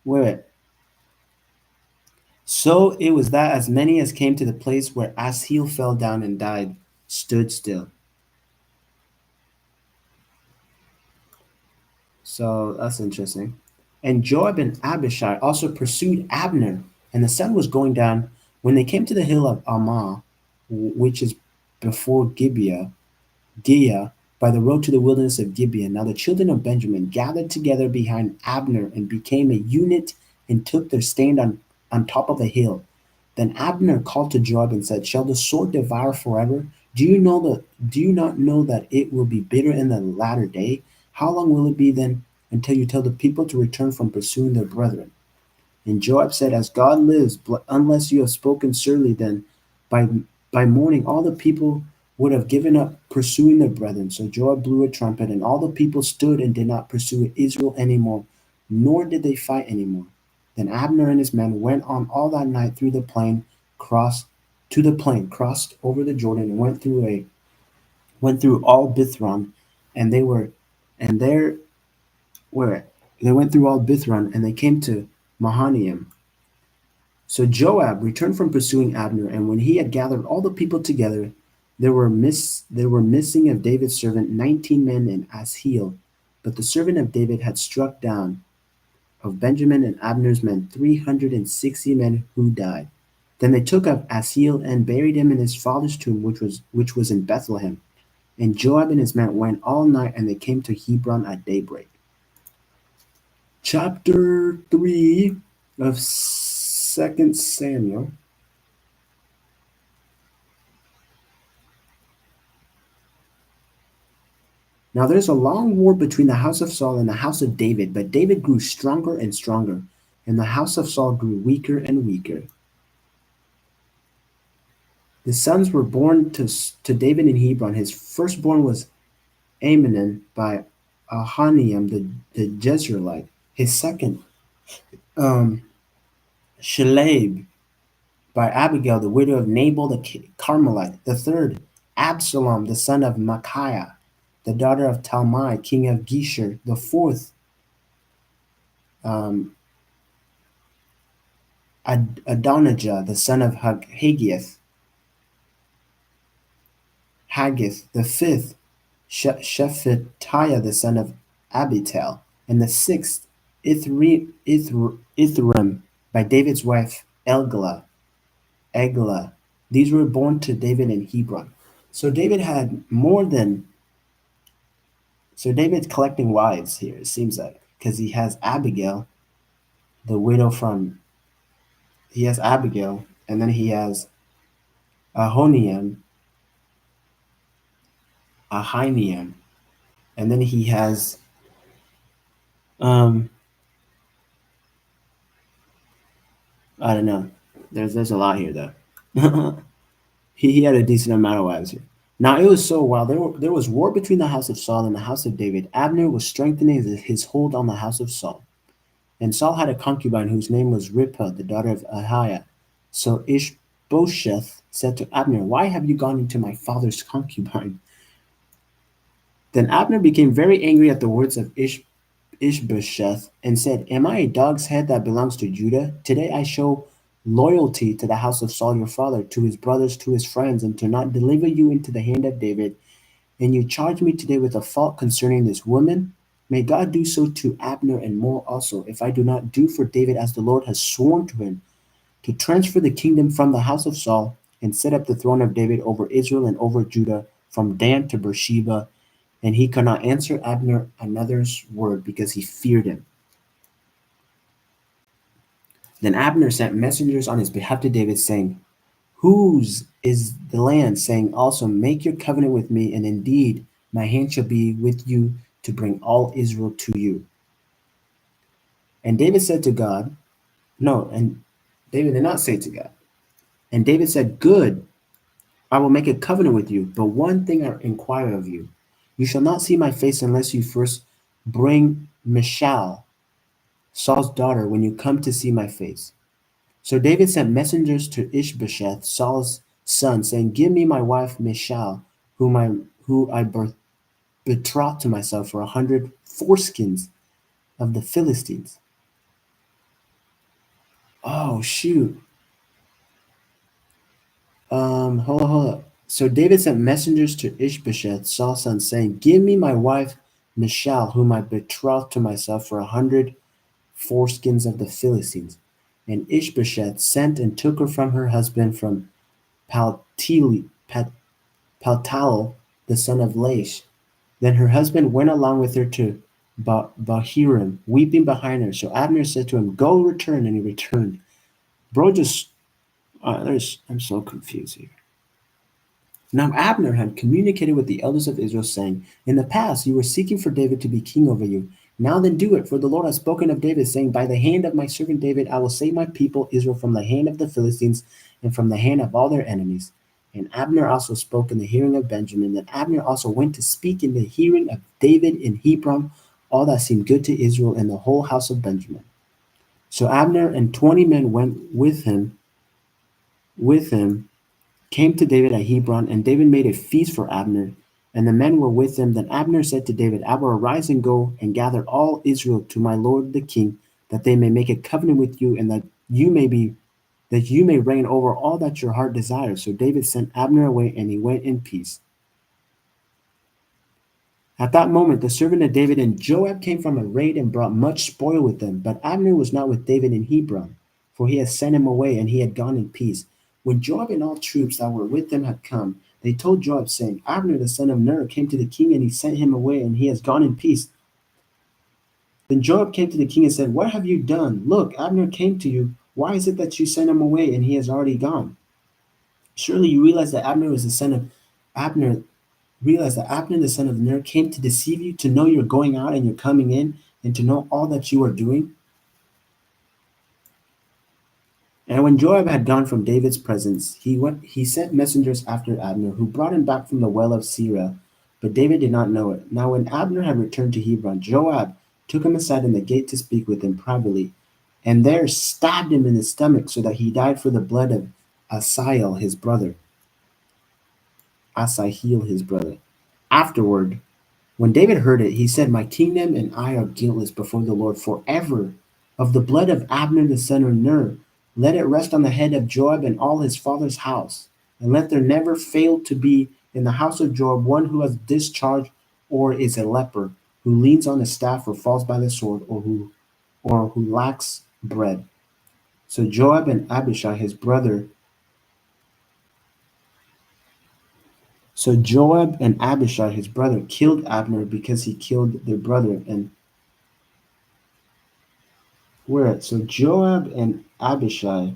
wait. So it was that as many as came to the place where Ashiel fell down and died stood still. So that's interesting. And Joab and Abishai also pursued Abner, and the sun was going down when they came to the hill of Ammah, which is before Giah, by the road to the wilderness of Gibeon. Now the children of Benjamin gathered together behind Abner and became a unit and took their stand on top of a hill. Then Abner called to Joab and said, shall the sword devour forever? Do you not know that it will be bitter in the latter day? How long will it be then until you tell the people to return from pursuing their brethren? And Joab said, as God lives, unless you have spoken surely, then by by morning all the people would have given up pursuing their brethren. So Joab blew a trumpet, and all the people stood and did not pursue Israel anymore, nor did they fight anymore. Then Abner and his men went on all that night through the plain, crossed to the plain, crossed over the Jordan, and went through all Bithron, and they were and there were they went through all Bithron, and they came to Mahanaim. So Joab returned from pursuing Abner, and when he had gathered all the people together, there were missing of David's servant 19 men in Asheel, but the servant of David had struck down of Benjamin and Abner's men 360 men who died. Then they took up Asahel and buried him in his father's tomb, which was in Bethlehem. And Joab and his men went all night, and they came to Hebron at daybreak. Chapter 3 of 2 Samuel. Now there's a long war between the house of Saul and the house of David, but David grew stronger and stronger, and the house of Saul grew weaker and weaker. The sons were born to David in Hebron. His firstborn was Amnon by Ahaniam the Jezreelite. His second, um, Shalab by Abigail, the widow of Nabal the Carmelite. The third, Absalom, the son of Micaiah, the daughter of Talmai, king of Geshur. The fourth, um, Adonijah, the son of Haggith. The fifth, Shephatiah, the son of Abital. And the sixth, Ithram, by David's wife, Eglah. These were born to David in Hebron. So David had more than. So David's collecting wives here, it seems like, because he has Abigail, the widow from. He has Abigail, and then he has Ahiniam, and then he has I don't know. There's a lot here though. he had a decent amount of wives here. Now it was so while there was war between the house of Saul and the house of David, Abner was strengthening his hold on the house of Saul. And Saul had a concubine whose name was Rippah, the daughter of Ahiah. So Ishbosheth said to Abner, "Why have you gone into my father's concubine?" Then Abner became very angry at the words of Ishbosheth and said, "Am I a dog's head that belongs to Judah? Today I show loyalty to the house of Saul your father, to his brothers, to his friends, and to not deliver you into the hand of David. And you charge me today with a fault concerning this woman? May God do so to Abner and more also, if I do not do for David as the Lord has sworn to him, to transfer the kingdom from the house of Saul and set up the throne of David over Israel and over Judah from Dan to Beersheba." And he could not answer Abner another's word because he feared him. Then Abner sent messengers on his behalf to David, saying, "Whose is the land?" saying also, "Make your covenant with me, and indeed my hand shall be with you to bring all Israel to you." And David said to God, no, and David did not say to God. And David said, "Good, I will make a covenant with you, but one thing I inquire of you. You shall not see my face unless you first bring Michal, Saul's daughter, when you come to see my face." So David sent messengers to Ishbosheth, Saul's son, saying, "Give me my wife Michal, who I betrothed to myself for 100 foreskins of the Philistines." Oh shoot. Hold up. So David sent messengers to Ishbosheth, Saul's son, saying, "Give me my wife Michal, whom I betrothed to myself for 100 foreskins of the Philistines." And Ishbosheth sent and took her from her husband from Paltiel, the son of Laish. Then her husband went along with her to Bahurim, weeping behind her. So Abner said to him, "Go return," and he returned. Bro, I'm so confused here. Now Abner had communicated with the elders of Israel, saying, "In the past you were seeking for David to be king over you. Now then do it, for the Lord has spoken of David, saying, By the hand of my servant David I will save my people Israel from the hand of the Philistines and from the hand of all their enemies." And Abner also spoke in the hearing of Benjamin. Then Abner also went to speak in the hearing of David in Hebron all that seemed good to Israel and the whole house of Benjamin. So Abner and 20 men went with him, came to David at Hebron, and David made a feast for Abner, and the men were with him. Then Abner said to David, I will arise and go and gather all Israel to my lord the king, that they may make a covenant with you, and that you may reign over all that your heart desires. So David sent Abner away, and he went in peace. At that moment, the servant of David and Joab came from a raid and brought much spoil with them. But Abner was not with David in Hebron, for he had sent him away, and he had gone in peace. When Joab and all troops that were with them had come, they told Joab, saying, Abner the son of Ner came to the king, and he sent him away, and he has gone in peace. Then Joab came to the king and said, What have you done? Look, Abner came to you. Why is it that you sent him away, and he has already gone? Surely you realize that Abner Abner the son of Ner came to deceive you, to know you're going out and you're coming in, and to know all that you are doing? And when Joab had gone from David's presence, he sent messengers after Abner, who brought him back from the well of Sirah, but David did not know it. Now when Abner had returned to Hebron, Joab took him aside in the gate to speak with him privately, and there stabbed him in the stomach, so that he died for the blood of Asahel his brother. Asahel his brother. Afterward, when David heard it, he said, My kingdom and I are guiltless before the Lord forever. Of the blood of Abner the son of Ner, let it rest on the head of Joab and all his father's house. And let there never fail to be in the house of Joab one who has discharged or is a leper, who leans on a staff or falls by the sword, or who lacks bread. So Joab and Abishai his brother So Joab and Abishai his brother killed Abner because he killed their brother. And so Joab and Abishai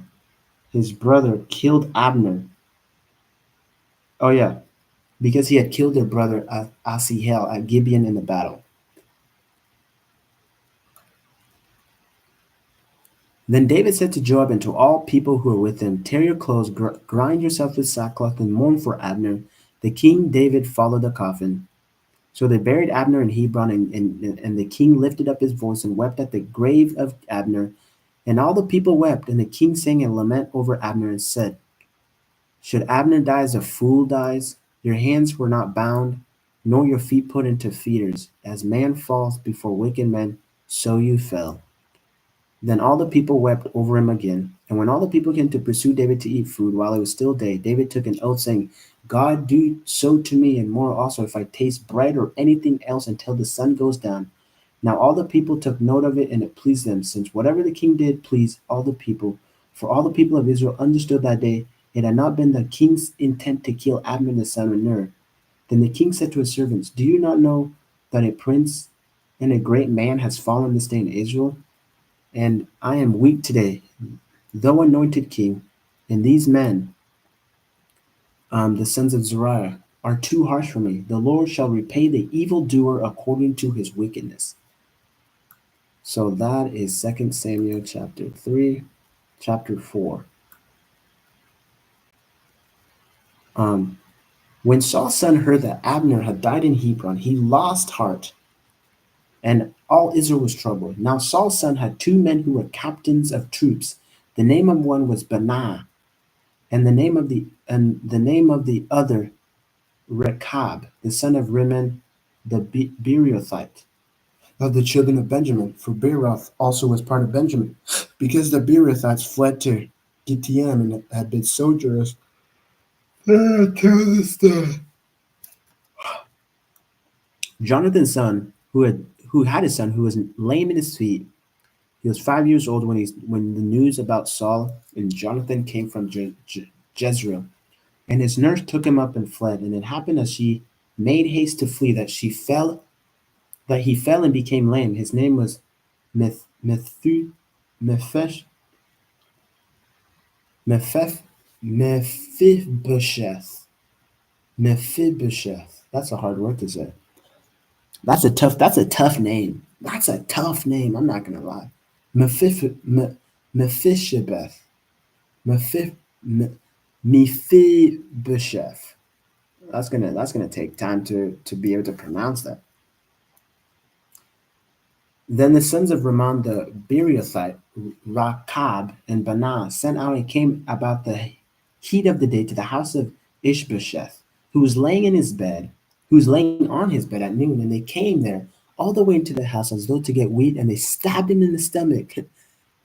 his brother killed Abner. Oh yeah, because he had killed their brother Asahel at Gibeon in the battle. Then David said to Joab and to all people who were with him, Tear your clothes, grind yourself with sackcloth, and mourn for Abner. The king David followed the coffin. So they buried Abner in Hebron, and the king lifted up his voice and wept at the grave of Abner. And all the people wept, and the king sang a lament over Abner and said, Should Abner die as a fool dies? Your hands were not bound, nor your feet put into fetters. As man falls before wicked men, so you fell. Then all the people wept over him again. And when all the people came to pursue David to eat food while it was still day, David took an oath, saying, God do so to me and more also if I taste bread or anything else until the sun goes down. Now all the people took note of it, and it pleased them, since whatever the king did pleased all the people. For all the people of Israel understood that day it had not been the king's intent to kill Abner the son of Ner. Then the king said to his servants, Do you not know that a prince and a great man has fallen this day in Israel? And I am weak today, though anointed king, and these men, the sons of Zeruiah, are too harsh for me. The Lord shall repay the evildoer according to his wickedness. So that is 2 Samuel chapter 3, chapter 4. When Saul's son heard that Abner had died in Hebron, he lost heart, and all Israel was troubled. Now Saul's son had two men who were captains of troops. The name of one was Benaiah, and the name of the other Rechab, the son of Rimmon the Beerothite, of the children of Benjamin. For Beeroth also was part of Benjamin, because the Beerothites fled to Gittaim and had been sojourners there till this day. Jonathan's son, who had a son who was lame in his feet, he was 5 years old when the news about Saul and Jonathan came from Jezreel. And his nurse took him up and fled. And it happened as she made haste to flee that he fell and became lame. His name was Mephibosheth. Mephibosheth. Mephibosheth. That's a hard word to say. That's a tough name. That's a tough name. I'm not gonna lie. Mephibosheth. Mephibosheth. That's gonna take time to be able to pronounce that. Then the sons of Ramon the Beerothite, Rachab and Banah, sent out and came about the heat of the day to the house of Ishbosheth, who was laying in his bed, who was laying on his bed at noon, and they came there all the way into the house as though to get wheat, and they stabbed him in the stomach.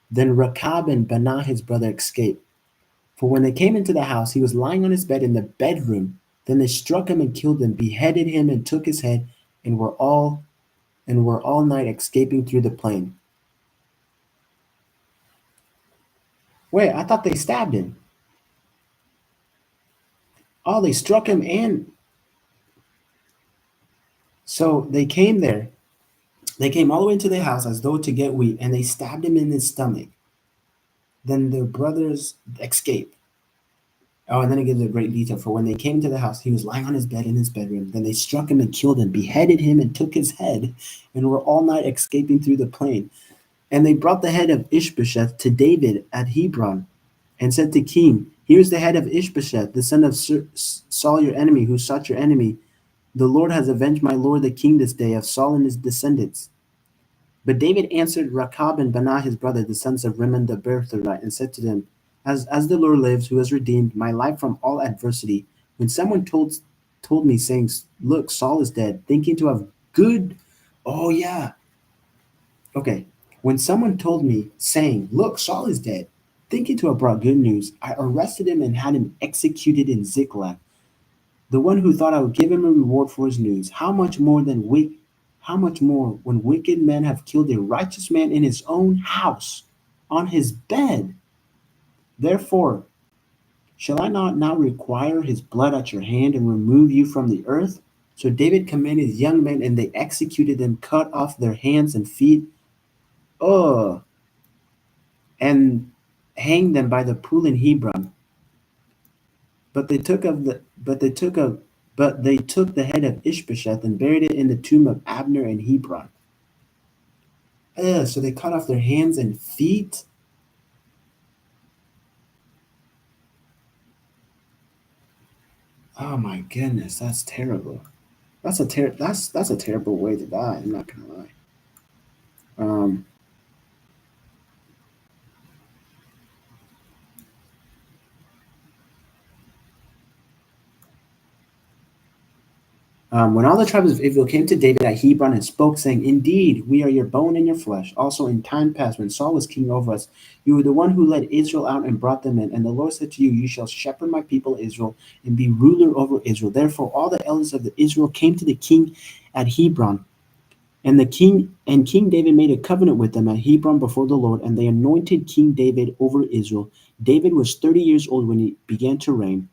Then Rachab and Banah his brother escaped. For when they came into the house, he was lying on his bed in the bedroom. Then they struck him and killed him, beheaded him and took his head, and were all night escaping through the plain. Wait, I thought they stabbed him. Oh, they struck him, and so they came there. They came all the way into the house as though to get wheat, and they stabbed him in his stomach. Then their brothers escaped. Oh, and then it gives a great detail. For when they came to the house, he was lying on his bed in his bedroom. Then they struck him and killed him, beheaded him and took his head, and were all night escaping through the plain. And they brought the head of Ishbosheth to David at Hebron, and said to King, "Here's the head of Ishbosheth, the son of Saul your enemy, who sought your enemy. The Lord has avenged my lord the king this day of Saul and his descendants." But David answered Rachab and Banah his brother, the sons of Rimmon the Beerothite, and said to them, as the Lord lives, who has redeemed my life from all adversity, when someone told me, saying, "Look, Saul is dead," thinking to have good. Oh, yeah. Okay. When someone told me, saying, "Look, Saul is dead," thinking to have brought good news, I arrested him and had him executed in Ziklag. The one who thought I would give him a reward for his news, how much more when wicked men have killed a righteous man in his own house, on his bed? Therefore, shall I not now require his blood at your hand and remove you from the earth? So David commanded his young men, and they executed them, cut off their hands and feet, oh, and hanged them by the pool in Hebron. But they took of the but they took the head of Ishbosheth and buried it in the tomb of Abner in Hebron. So they cut off their hands and feet. Oh my goodness, that's terrible. That's a terrible way to die. I'm not gonna lie. Um, when all the tribes of Israel came to David at Hebron and spoke, saying, "Indeed, we are your bone and your flesh. Also, in time past, when Saul was king over us, you were the one who led Israel out and brought them in. And the Lord said to you, 'You shall shepherd my people Israel and be ruler over Israel.' Therefore, all the elders of the Israel came to the king at Hebron. And King David made a covenant with them at Hebron before the Lord, and they anointed King David over Israel. David was 30 years old when he began to reign,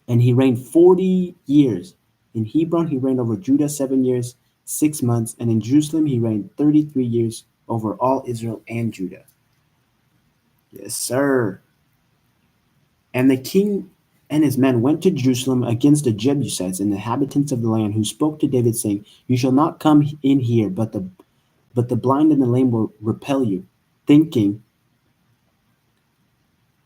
and he reigned 40 years. In Hebron, he reigned over Judah 7 years, 6 months, and in Jerusalem, he reigned 33 years over all Israel and Judah. Yes, sir. And the king and his men went to Jerusalem against the Jebusites and the inhabitants of the land, who spoke to David, saying, "You shall not come in here, but the blind and the lame will repel you," thinking,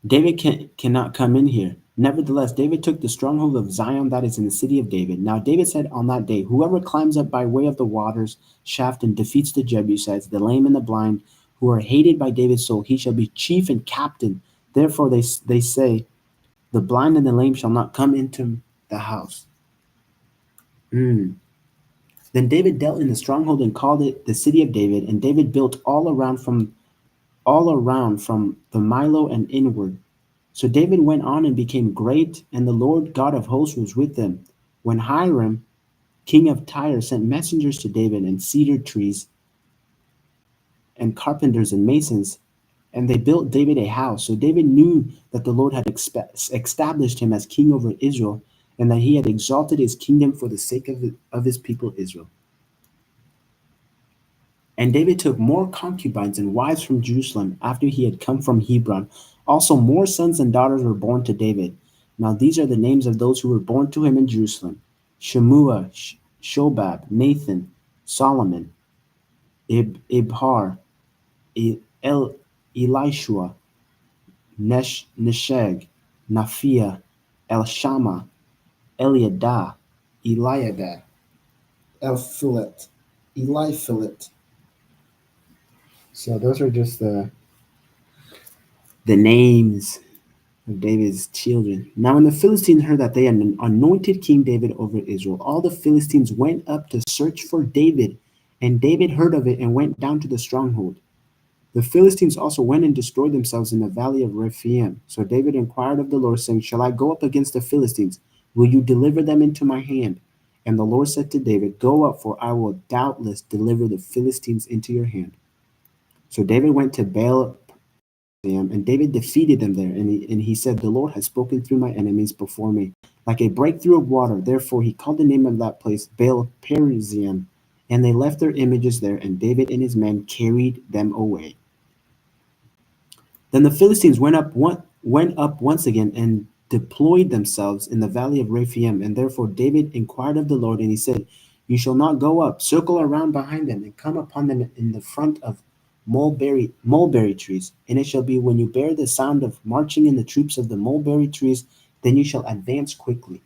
"David cannot come in here." Nevertheless, David took the stronghold of Zion, that is in the city of David. Now David said on that day, "Whoever climbs up by way of the waters shaft and defeats the Jebusites, the lame and the blind, who are hated by David's soul, he shall be chief and captain." Therefore they say, "The blind and the lame shall not come into the house." Mm. Then David dealt in the stronghold and called it the city of David, and David built all around from the Milo and inward. So David went on and became great, and the Lord God of hosts was with them. When Hiram, king of Tyre, sent messengers to David, and cedar trees, and carpenters and masons, and they built David a house. So David knew that the Lord had established him as king over Israel, and that he had exalted his kingdom for the sake of his people Israel. And David took more concubines and wives from Jerusalem after he had come from Hebron. Also, more sons and daughters were born to David. Now, these are the names of those who were born to him in Jerusalem: Shemua, Shobab, Nathan, Solomon, Ibhar, Elishua, Nesheg, Naphia, Elshama, Eliada, Eliphilet, So those are just the names of David's children. Now, when the Philistines heard that they had anointed King David over Israel, all the Philistines went up to search for David, and David heard of it and went down to the stronghold. The Philistines also went and destroyed themselves in the valley of Rephaim. So David inquired of the Lord, saying, Shall I go up against the Philistines? Will you deliver them into my hand? And the Lord said to David, Go up, for I will doubtless deliver the Philistines into your hand. So David went to Baal and David defeated them there. And he said, The Lord has spoken through my enemies before me, like a breakthrough of water. Therefore, he called the name of that place Baal Perazim. And they left their images there, and David and his men carried them away. Then the Philistines went up once again and deployed themselves in the valley of Rephaim. And therefore David inquired of the Lord, and he said, You shall not go up. Circle around behind them, and come upon them in the front of mulberry trees. And it shall be when you bear the sound of marching in the troops of the mulberry trees, then you shall advance quickly.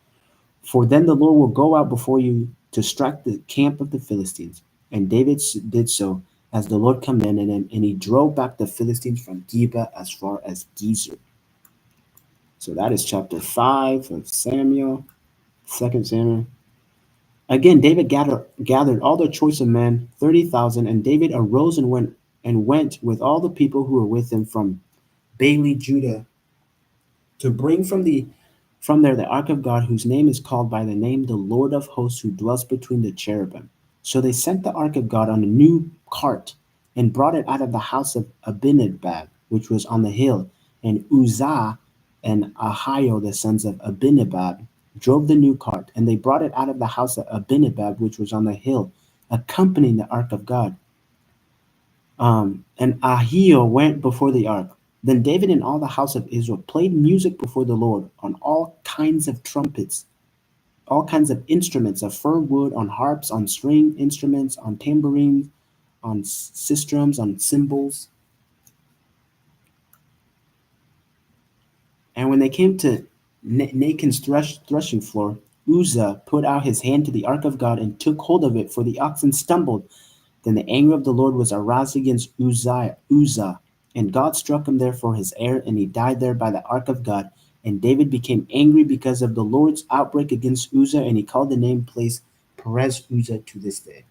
For then the Lord will go out before you to strike the camp of the Philistines. And David did so as the Lord commanded him, and he drove back the Philistines from Geba as far as Gezer. So that is chapter 5 of Samuel, 2 Samuel. Again, David gathered all the choice of men, 30,000, and David arose and went with all the people who were with him from Bailey, Judah, to bring from there the ark of God, whose name is called by the name the Lord of hosts, who dwells between the cherubim. So they sent the ark of God on a new cart and brought it out of the house of Abinadab, which was on the hill. And Uzzah and Ahio, the sons of Abinadab, drove the new cart, and they brought it out of the house of Abinadab, which was on the hill, accompanying the ark of God. And Ahio went before the ark. Then David and all the house of Israel played music before the Lord on all kinds of trumpets, all kinds of instruments of fir wood, on harps, on string instruments, on tambourines, on sistrums, on cymbals. And when they came to Nachon's threshing floor, Uzzah put out his hand to the ark of God and took hold of it, for the oxen stumbled. Then the anger of the Lord was aroused against Uzzah, and God struck him there for his error, and he died there by the ark of God. And David became angry because of the Lord's outbreak against Uzzah, and he called the name place Perez Uzzah to this day.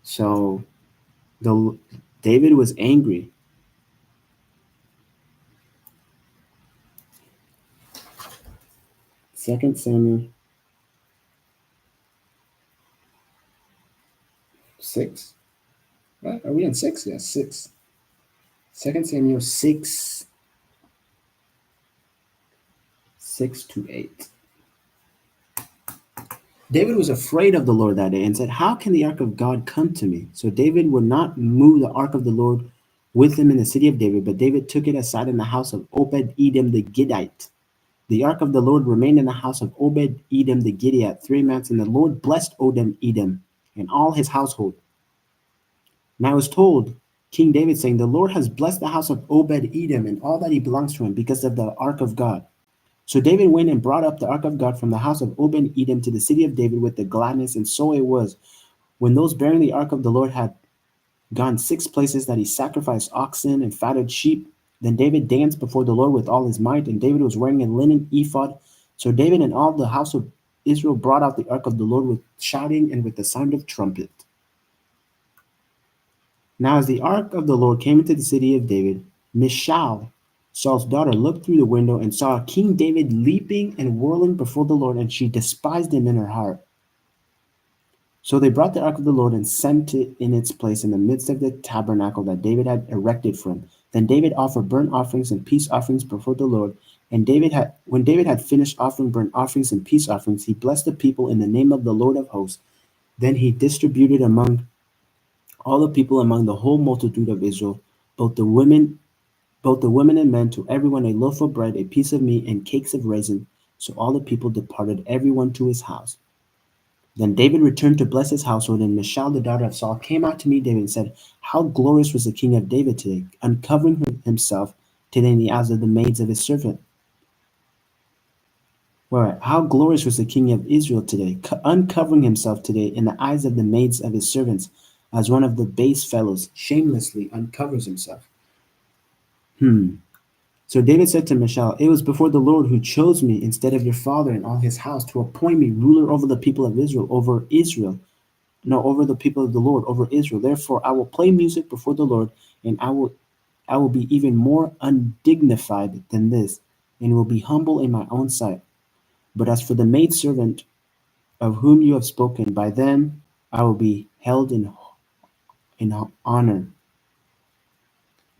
So David was angry. Second Samuel 6. What? Are we on 6? Yeah, 6. 2 Samuel 6, 6 to 8. David was afraid of the Lord that day and said, How can the ark of God come to me? So David would not move the ark of the Lord with him in the city of David, but David took it aside in the house of Obed-Edom the Gittite. The ark of the Lord remained in the house of Obed-Edom the Gittite 3 months, and the Lord blessed Obed-Edom and all his household. And I was told, King David saying, The Lord has blessed the house of Obed-Edom and all that he belongs to him because of the ark of God. So David went and brought up the ark of God from the house of Obed-Edom to the city of David with the gladness. And so it was, when those bearing the ark of the Lord had gone 6 places, that he sacrificed oxen and fatted sheep. Then David danced before the Lord with all his might, and David was wearing a linen ephod. So David and all the house of Israel brought out the ark of the Lord with shouting and with the sound of trumpet. Now as the ark of the Lord came into the city of David, Michal, Saul's daughter, looked through the window and saw King David leaping and whirling before the Lord, and she despised him in her heart. So they brought the ark of the Lord and set it in its place in the midst of the tabernacle that David had erected for him. Then David offered burnt offerings and peace offerings before the Lord. And when David had finished offering burnt offerings and peace offerings, he blessed the people in the name of the Lord of hosts. Then he distributed among all the people, among the whole multitude of Israel, both the women and men, to everyone a loaf of bread, a piece of meat, and cakes of raisin. So all the people departed, everyone to his house. Then David returned to bless his household, and Michal, the daughter of Saul, came out to meet David and said, How glorious was the king of David today, uncovering himself today in the eyes of the maids of his servant. Well, how glorious was the king of Israel today, uncovering himself today in the eyes of the maids of his servants. as one of the base fellows shamelessly uncovers himself. Hmm. So David said to Michal, "It was before the Lord who chose me instead of your father and all his house to appoint me ruler over the people of Israel, over the people of the Lord, over Israel. Therefore, I will play music before the Lord, and I will be even more undignified than this, and will be humble in my own sight. But as for the maidservant of whom you have spoken, by them I will be held in honor."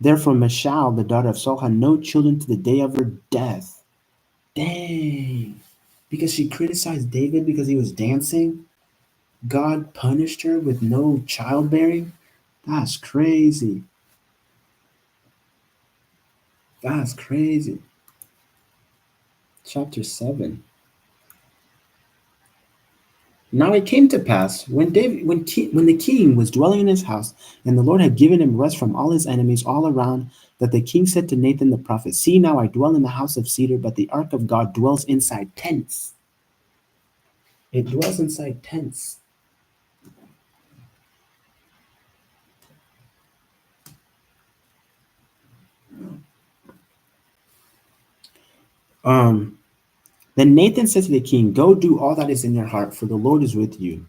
Therefore, Michal, the daughter of Saul, had no children to the day of her death. Dang. Because she criticized David because he was dancing, God punished her with no childbearing? That's crazy. That's crazy. Chapter 7. Now it came to pass when the king was dwelling in his house, and the Lord had given him rest from all his enemies all around, that the king said to Nathan the prophet, "See now, I dwell in the house of cedar, but the ark of God dwells inside tents." It dwells inside tents. Um. Then Nathan said to the king, "Go do all that is in your heart, for the Lord is with you."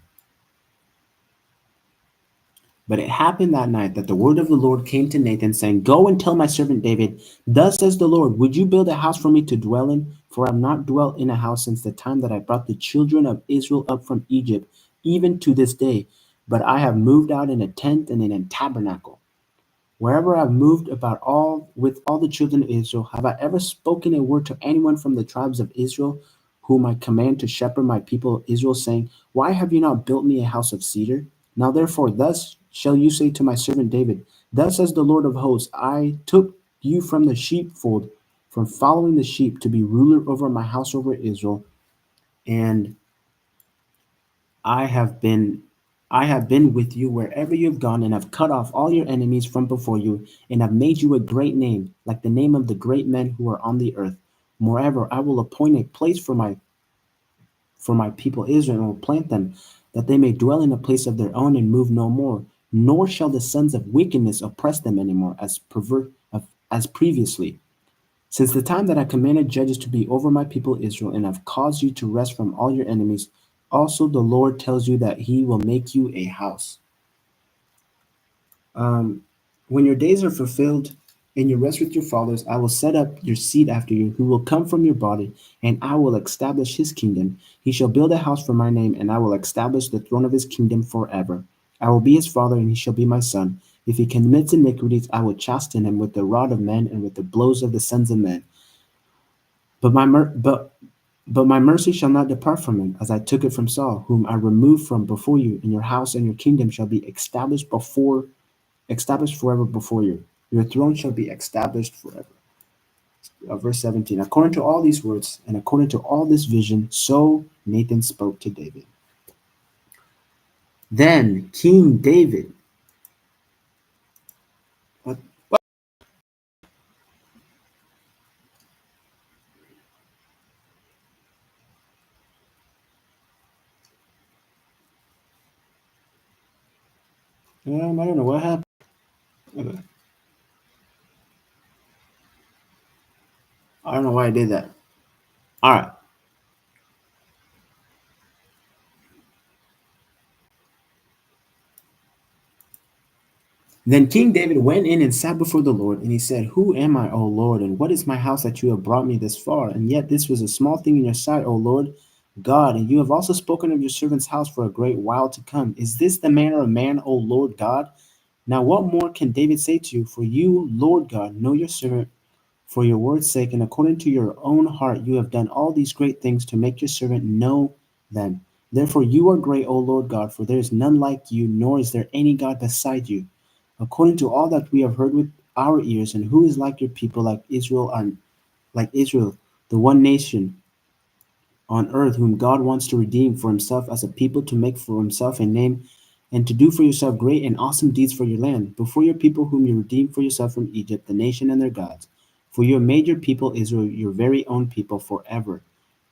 But it happened that night that the word of the Lord came to Nathan, saying, "Go and tell my servant David, thus says the Lord, would you build a house for me to dwell in? For I have not dwelt in a house since the time that I brought the children of Israel up from Egypt, even to this day. But I have moved out in a tent and in a tabernacle. Wherever I have moved about all with all the children of Israel, have I ever spoken a word to anyone from the tribes of Israel, whom I command to shepherd my people Israel, saying, Why have you not built me a house of cedar? Now therefore, thus shall you say to my servant David, Thus says the Lord of hosts, I took you from the sheepfold, from following the sheep, to be ruler over my house over Israel, and I have been I have been with you wherever you have gone, and have cut off all your enemies from before you, and have made you a great name, like the name of the great men who are on the earth. Moreover, I will appoint a place for my people Israel, and will plant them, that they may dwell in a place of their own and move no more. Nor shall the sons of wickedness oppress them any more, as previously. Since the time that I commanded judges to be over my people Israel, and have caused you to rest from all your enemies, also the Lord tells you that he will make you a house. Um, when your days are fulfilled and you rest with your fathers, I will set up your seed after you, who will come from your body, and I will establish his kingdom. He shall build a house for my name, and I will establish the throne of his kingdom forever. I will be his father, and he shall be my son. If he commits iniquities, I will chasten him with the rod of men and with the blows of the sons of men. But my mer- but my mercy shall not depart from him, as I took it from Saul, whom I removed from before you, and your house and your kingdom shall be established forever before you. Your throne shall be established forever. Verse 17. According to all these words, and according to all this vision, so Nathan spoke to David. Then King David. What? I don't know what happened. I don't know why I did that. All right. Then King David went in and sat before the Lord, and he said, Who am I, O Lord, and what is my house that you have brought me this far? And yet this was a small thing in your sight, O Lord God, and you have also spoken of your servant's house for a great while to come. Is this the manner of man, O Lord God? Now what more can David say to you? For you, Lord God, know your servant for your word's sake, and according to your own heart you have done all these great things to make your servant know them. Therefore you are great, O Lord God, for there is none like you, nor is there any God beside you. According to all that we have heard with our ears, and who is like your people, like Israel, the one nation on earth whom God wants to redeem for himself as a people, to make for himself a name, and to do for yourself great and awesome deeds for your land, before your people whom you redeemed for yourself from Egypt, the nation and their gods. For you have made your people Israel your very own people forever,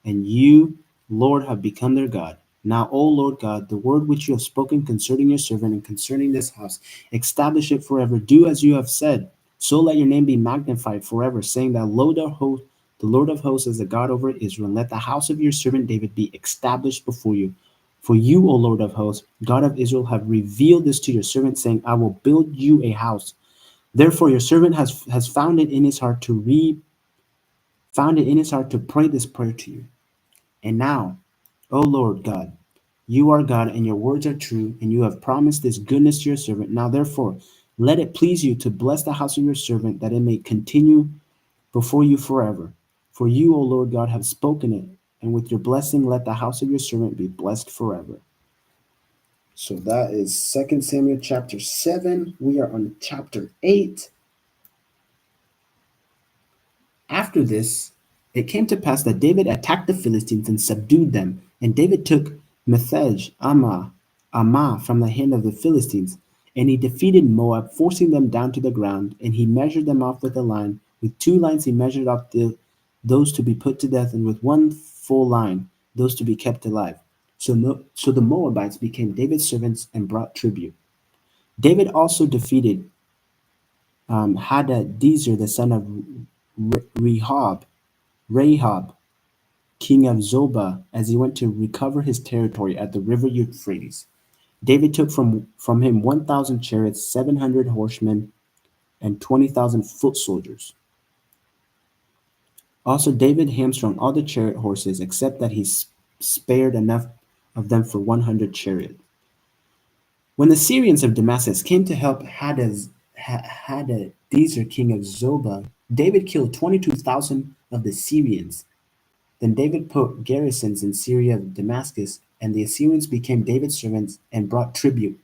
and you, Lord, have become their God. Now, O Lord God, the word which you have spoken concerning your servant and concerning this house, establish it forever. Do as you have said. So let your name be magnified forever, saying that the Lord of hosts is the God over Israel, and let the house of your servant David be established before you. For you, O Lord of hosts, God of Israel, have revealed this to your servant, saying, I will build you a house. Therefore, your servant has found it in his heart to pray this prayer to you. And now, O Lord God, you are God, and your words are true, and you have promised this goodness to your servant. Now, therefore, let it please you to bless the house of your servant, that it may continue before you forever. For you, O Lord God, have spoken it, and with your blessing let the house of your servant be blessed forever. So that is 2 Samuel chapter 7. We are on chapter 8. After this, it came to pass that David attacked the Philistines and subdued them. And David took Metheg Ammah from the hand of the Philistines. And he defeated Moab, forcing them down to the ground. And he measured them off with a line. With 2 lines he measured off those to be put to death, and with one full line those to be kept alive. So the Moabites became David's servants and brought tribute. David also defeated Hadadezer, the son of Rahab, king of Zobah, as he went to recover his territory at the river Euphrates. David took from him 1,000 chariots, 700 horsemen, and 20,000 foot soldiers. Also, David hamstrung all the chariot horses, except that he spared enough of them for 100 chariots. When the Syrians of Damascus came to help Hadadezer, king of Zobah, David killed 22,000 of the Syrians. Then David put garrisons in Syria of Damascus, and the Assyrians became David's servants and brought tribute.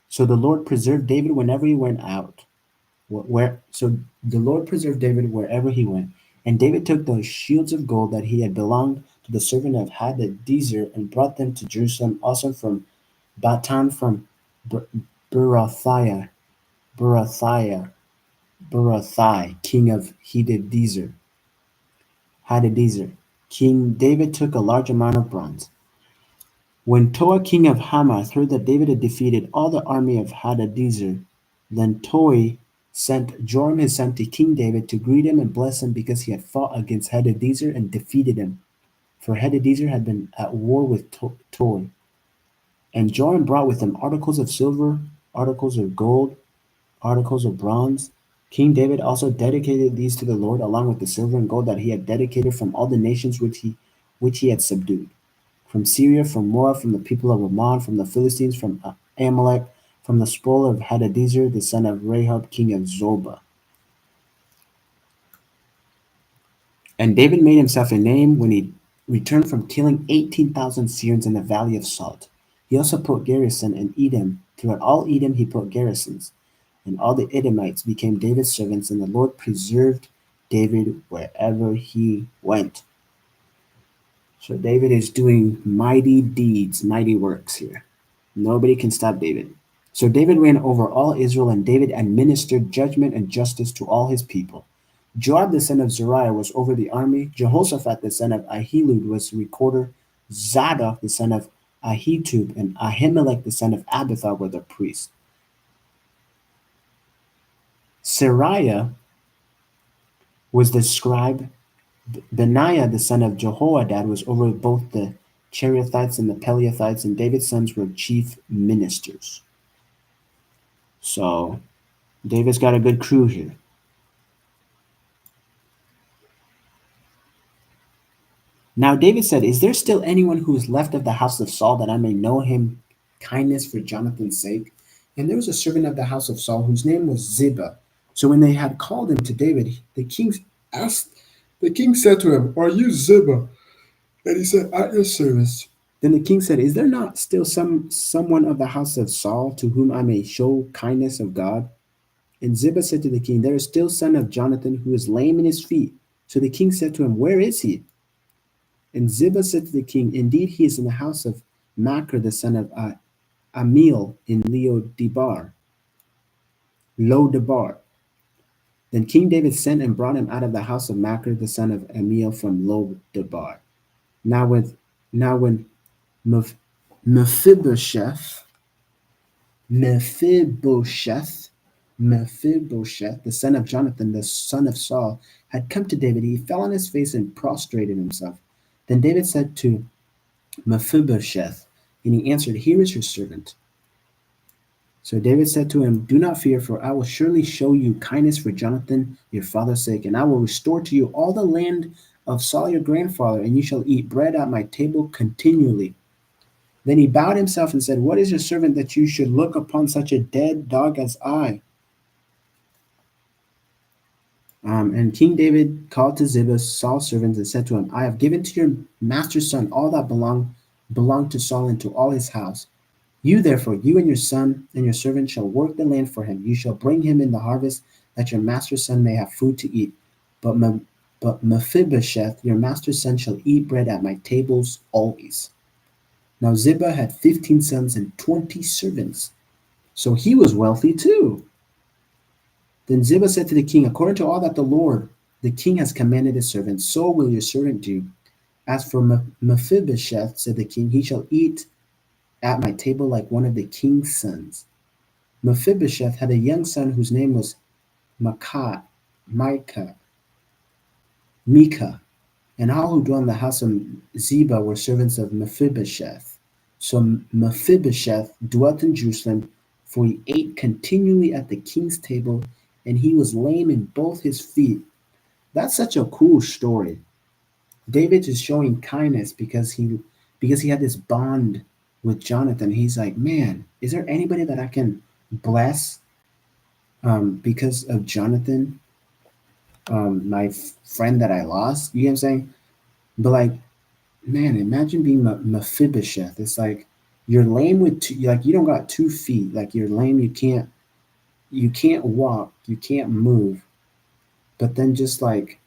So the Lord preserved David whenever he went out. So the Lord preserved David wherever he went. And David took those shields of gold that he had belonged to the servant of Hadadezer and brought them to Jerusalem, also from Batan, from Berathiah, Berathiah, Berathai, king of Hadadezer. King David took a large amount of bronze. When Toa, king of Hamath, heard that David had defeated all the army of Hadadezer, then Toi sent Joram his son to King David to greet him and bless him, because he had fought against Hadadezer and defeated him. For Hadadezer had been at war with Toi. And Joram brought with him articles of silver, articles of gold, articles of bronze. King David also dedicated these to the Lord, along with the silver and gold that he had dedicated from all the nations which he had subdued, from Syria, from Moab, from the people of Ammon, from the Philistines, from Amalek, from the spoil of Hadadezer, the son of Rahab, king of Zobah. And David made himself a name when he returned from killing 18,000 Syrians in the valley of Salt. He also put garrison in Edom. Throughout all Edom he put garrisons. And all the Edomites became David's servants, and the Lord preserved David wherever he went. So David is doing mighty deeds, mighty works here. Nobody can stop David. So David reigned over all Israel, and David administered judgment and justice to all his people. Joab the son of Zeruiah was over the army. Jehoshaphat the son of Ahilud was recorder. Zadok the son of Ahitub and Ahimelech the son of Abithar were the priests. Seraiah was the scribe. Benaiah the son of Jehoiada was over both the Cherethites and the Pelethites, and David's sons were chief ministers. So David's got a good crew here. Now David said, Is there still anyone who is left of the house of Saul, that I may know him kindness for Jonathan's sake? And there was a servant of the house of Saul whose name was Ziba. So when they had called him to David, asked the king said to him, Are you Ziba? And he said, At your service. Then the king said, Is there not still someone of the house of Saul to whom I may show kindness of God? And Ziba said to the king, There is still son of Jonathan who is lame in his feet. So the king said to him, Where is he? And Ziba said to the king, Indeed, he is in the house of Machir, the son of Amiel, in Lo-debar. Then King David sent and brought him out of the house of Machir, the son of Amiel, from Lo-debar. Now when Mephibosheth, Mephibosheth, Mephibosheth, the son of Jonathan, the son of Saul, had come to David. He fell on his face and prostrated himself. Then David said to Mephibosheth, and he answered, "Here is your servant." So David said to him, "Do not fear, for I will surely show you kindness for Jonathan your father's sake, and I will restore to you all the land of Saul your grandfather, and you shall eat bread at my table continually." Then he bowed himself and said, "What is your servant that you should look upon such a dead dog as I?" And King David called to Ziba, Saul's servant, and said to him, "I have given to your master's son all that belonged to Saul and to all his house. You therefore, you and your son and your servant shall work the land for him. You shall bring him in the harvest, that your master's son may have food to eat. But, but Mephibosheth, your master's son, shall eat bread at my tables always." Now Ziba had 15 sons and 20 servants, so he was wealthy too. Then Ziba said to the king, "According to all that the Lord, the king, has commanded his servant, so will your servant do. As for Mephibosheth," said the king, "he shall eat at my table like one of the king's sons." Mephibosheth had a young son whose name was Micah, Micah, and all who dwelt in the house of Ziba were servants of Mephibosheth. So Mephibosheth dwelt in Jerusalem, for he ate continually at the king's table, and he was lame in both his feet. That's such a cool story. David is showing kindness because he had this bond with Jonathan. He's like, "Man, is there anybody that I can bless because of Jonathan, my friend that I lost?" You know what I'm saying? But like, man, imagine being Mephibosheth. It's like you're lame with two, like you don't got 2 feet. Like you're lame. You can't walk. You can't move. But then just like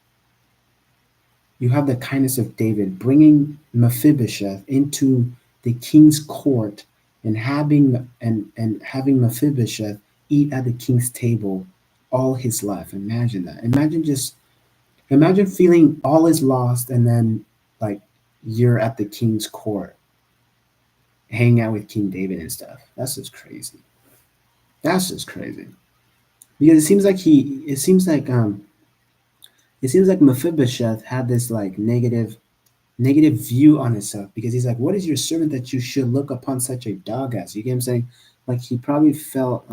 you have the kindness of David bringing Mephibosheth into the king's court and having Mephibosheth eat at the king's table all his life. Imagine that. Imagine feeling all is lost and then like you're at the king's court hanging out with King David and stuff. That's just crazy. That's just crazy. Because it seems like Mephibosheth had this like negative view on himself because he's like, "What is your servant that you should look upon such a dog as?" You get what I'm saying? Like he probably felt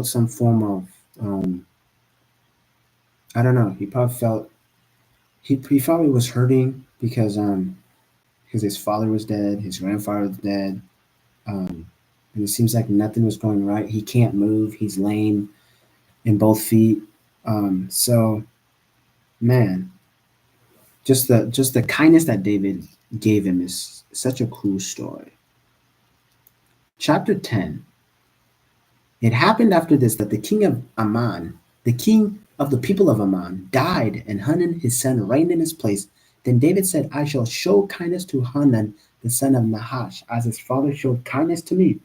some form of I don't know. He probably was hurting because his father was dead, his grandfather was dead, and it seems like nothing was going right. He can't move. He's lame in both feet. So man, just the kindness that David gave him is such a cool story. Chapter 10. It happened after this that the king of Ammon, the king of the people of Ammon, died, and Hanun his son reigned in his place. Then David said, "I shall show kindness to Hanun the son of Nahash, as his father showed kindness to me."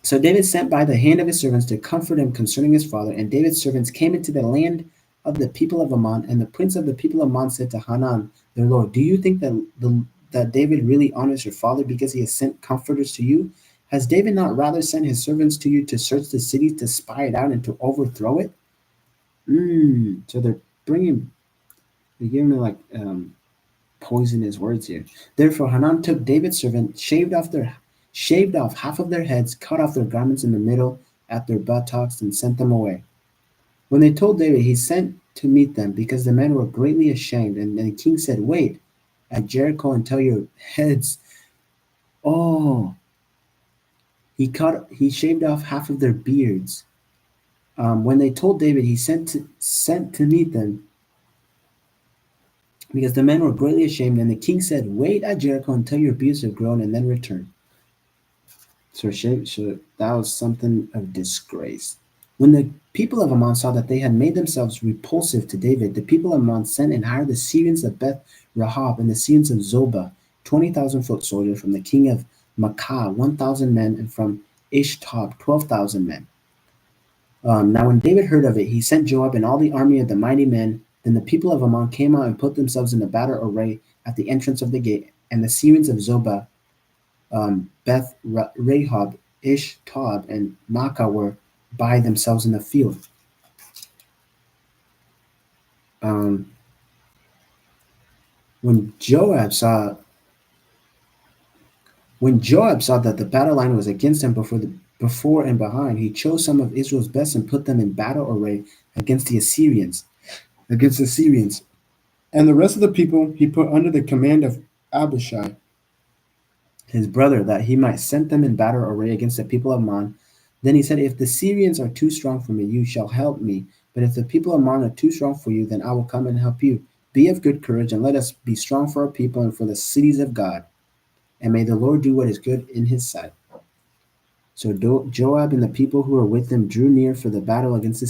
So David sent by the hand of his servants to comfort him concerning his father. And David's servants came into the land of the people of Ammon. And the prince of the people of Ammon said to Hanun, their lord, "Do you think that David really honors your father because he has sent comforters to you? Has David not rather sent his servants to you to search the city, to spy it out, and to overthrow it?" So they're giving me like poisonous words here. Therefore Hanan took David's servant, shaved off half of their heads, cut off their garments in the middle at their buttocks, and sent them away. When they told David, he sent to meet them because the men were greatly ashamed. And the king said, "Wait at Jericho until your heads." Oh, he shaved off half of their beards. When they told David, he sent to meet them because the men were greatly ashamed. And the king said, "Wait at Jericho until your beards have grown, and then return." So that was something of disgrace. When the people of Ammon saw that they had made themselves repulsive to David, the people of Ammon sent and hired the Syrians of Beth Rahab and the Syrians of Zobah, 20,000 foot soldiers, from the king of Makkah, 1,000 men, and from Ishtob, 12,000 men. Now when David heard of it, he sent Joab and all the army of the mighty men. Then the people of Ammon came out and put themselves in the battle array at the entrance of the gate, and the Syrians of Zobah, Beth Rahab, Ish Tob, and Makkah were by themselves in the field. Um, when Joab saw when Joab saw that the battle line was against him before and behind, he chose some of Israel's best and put them in battle array against the Assyrians. Against the Syrians. And the rest of the people he put under the command of Abishai, his brother, that he might send them in battle array against the people of Ammon. Then he said, if the Syrians are too strong for me, you shall help me. But if the people of Ammon are too strong for you, then I will come and help you. Be of good courage, and let us be strong for our people and for the cities of God. And may the Lord do what is good in his sight. So Joab and the people who were with him drew near for the battle against the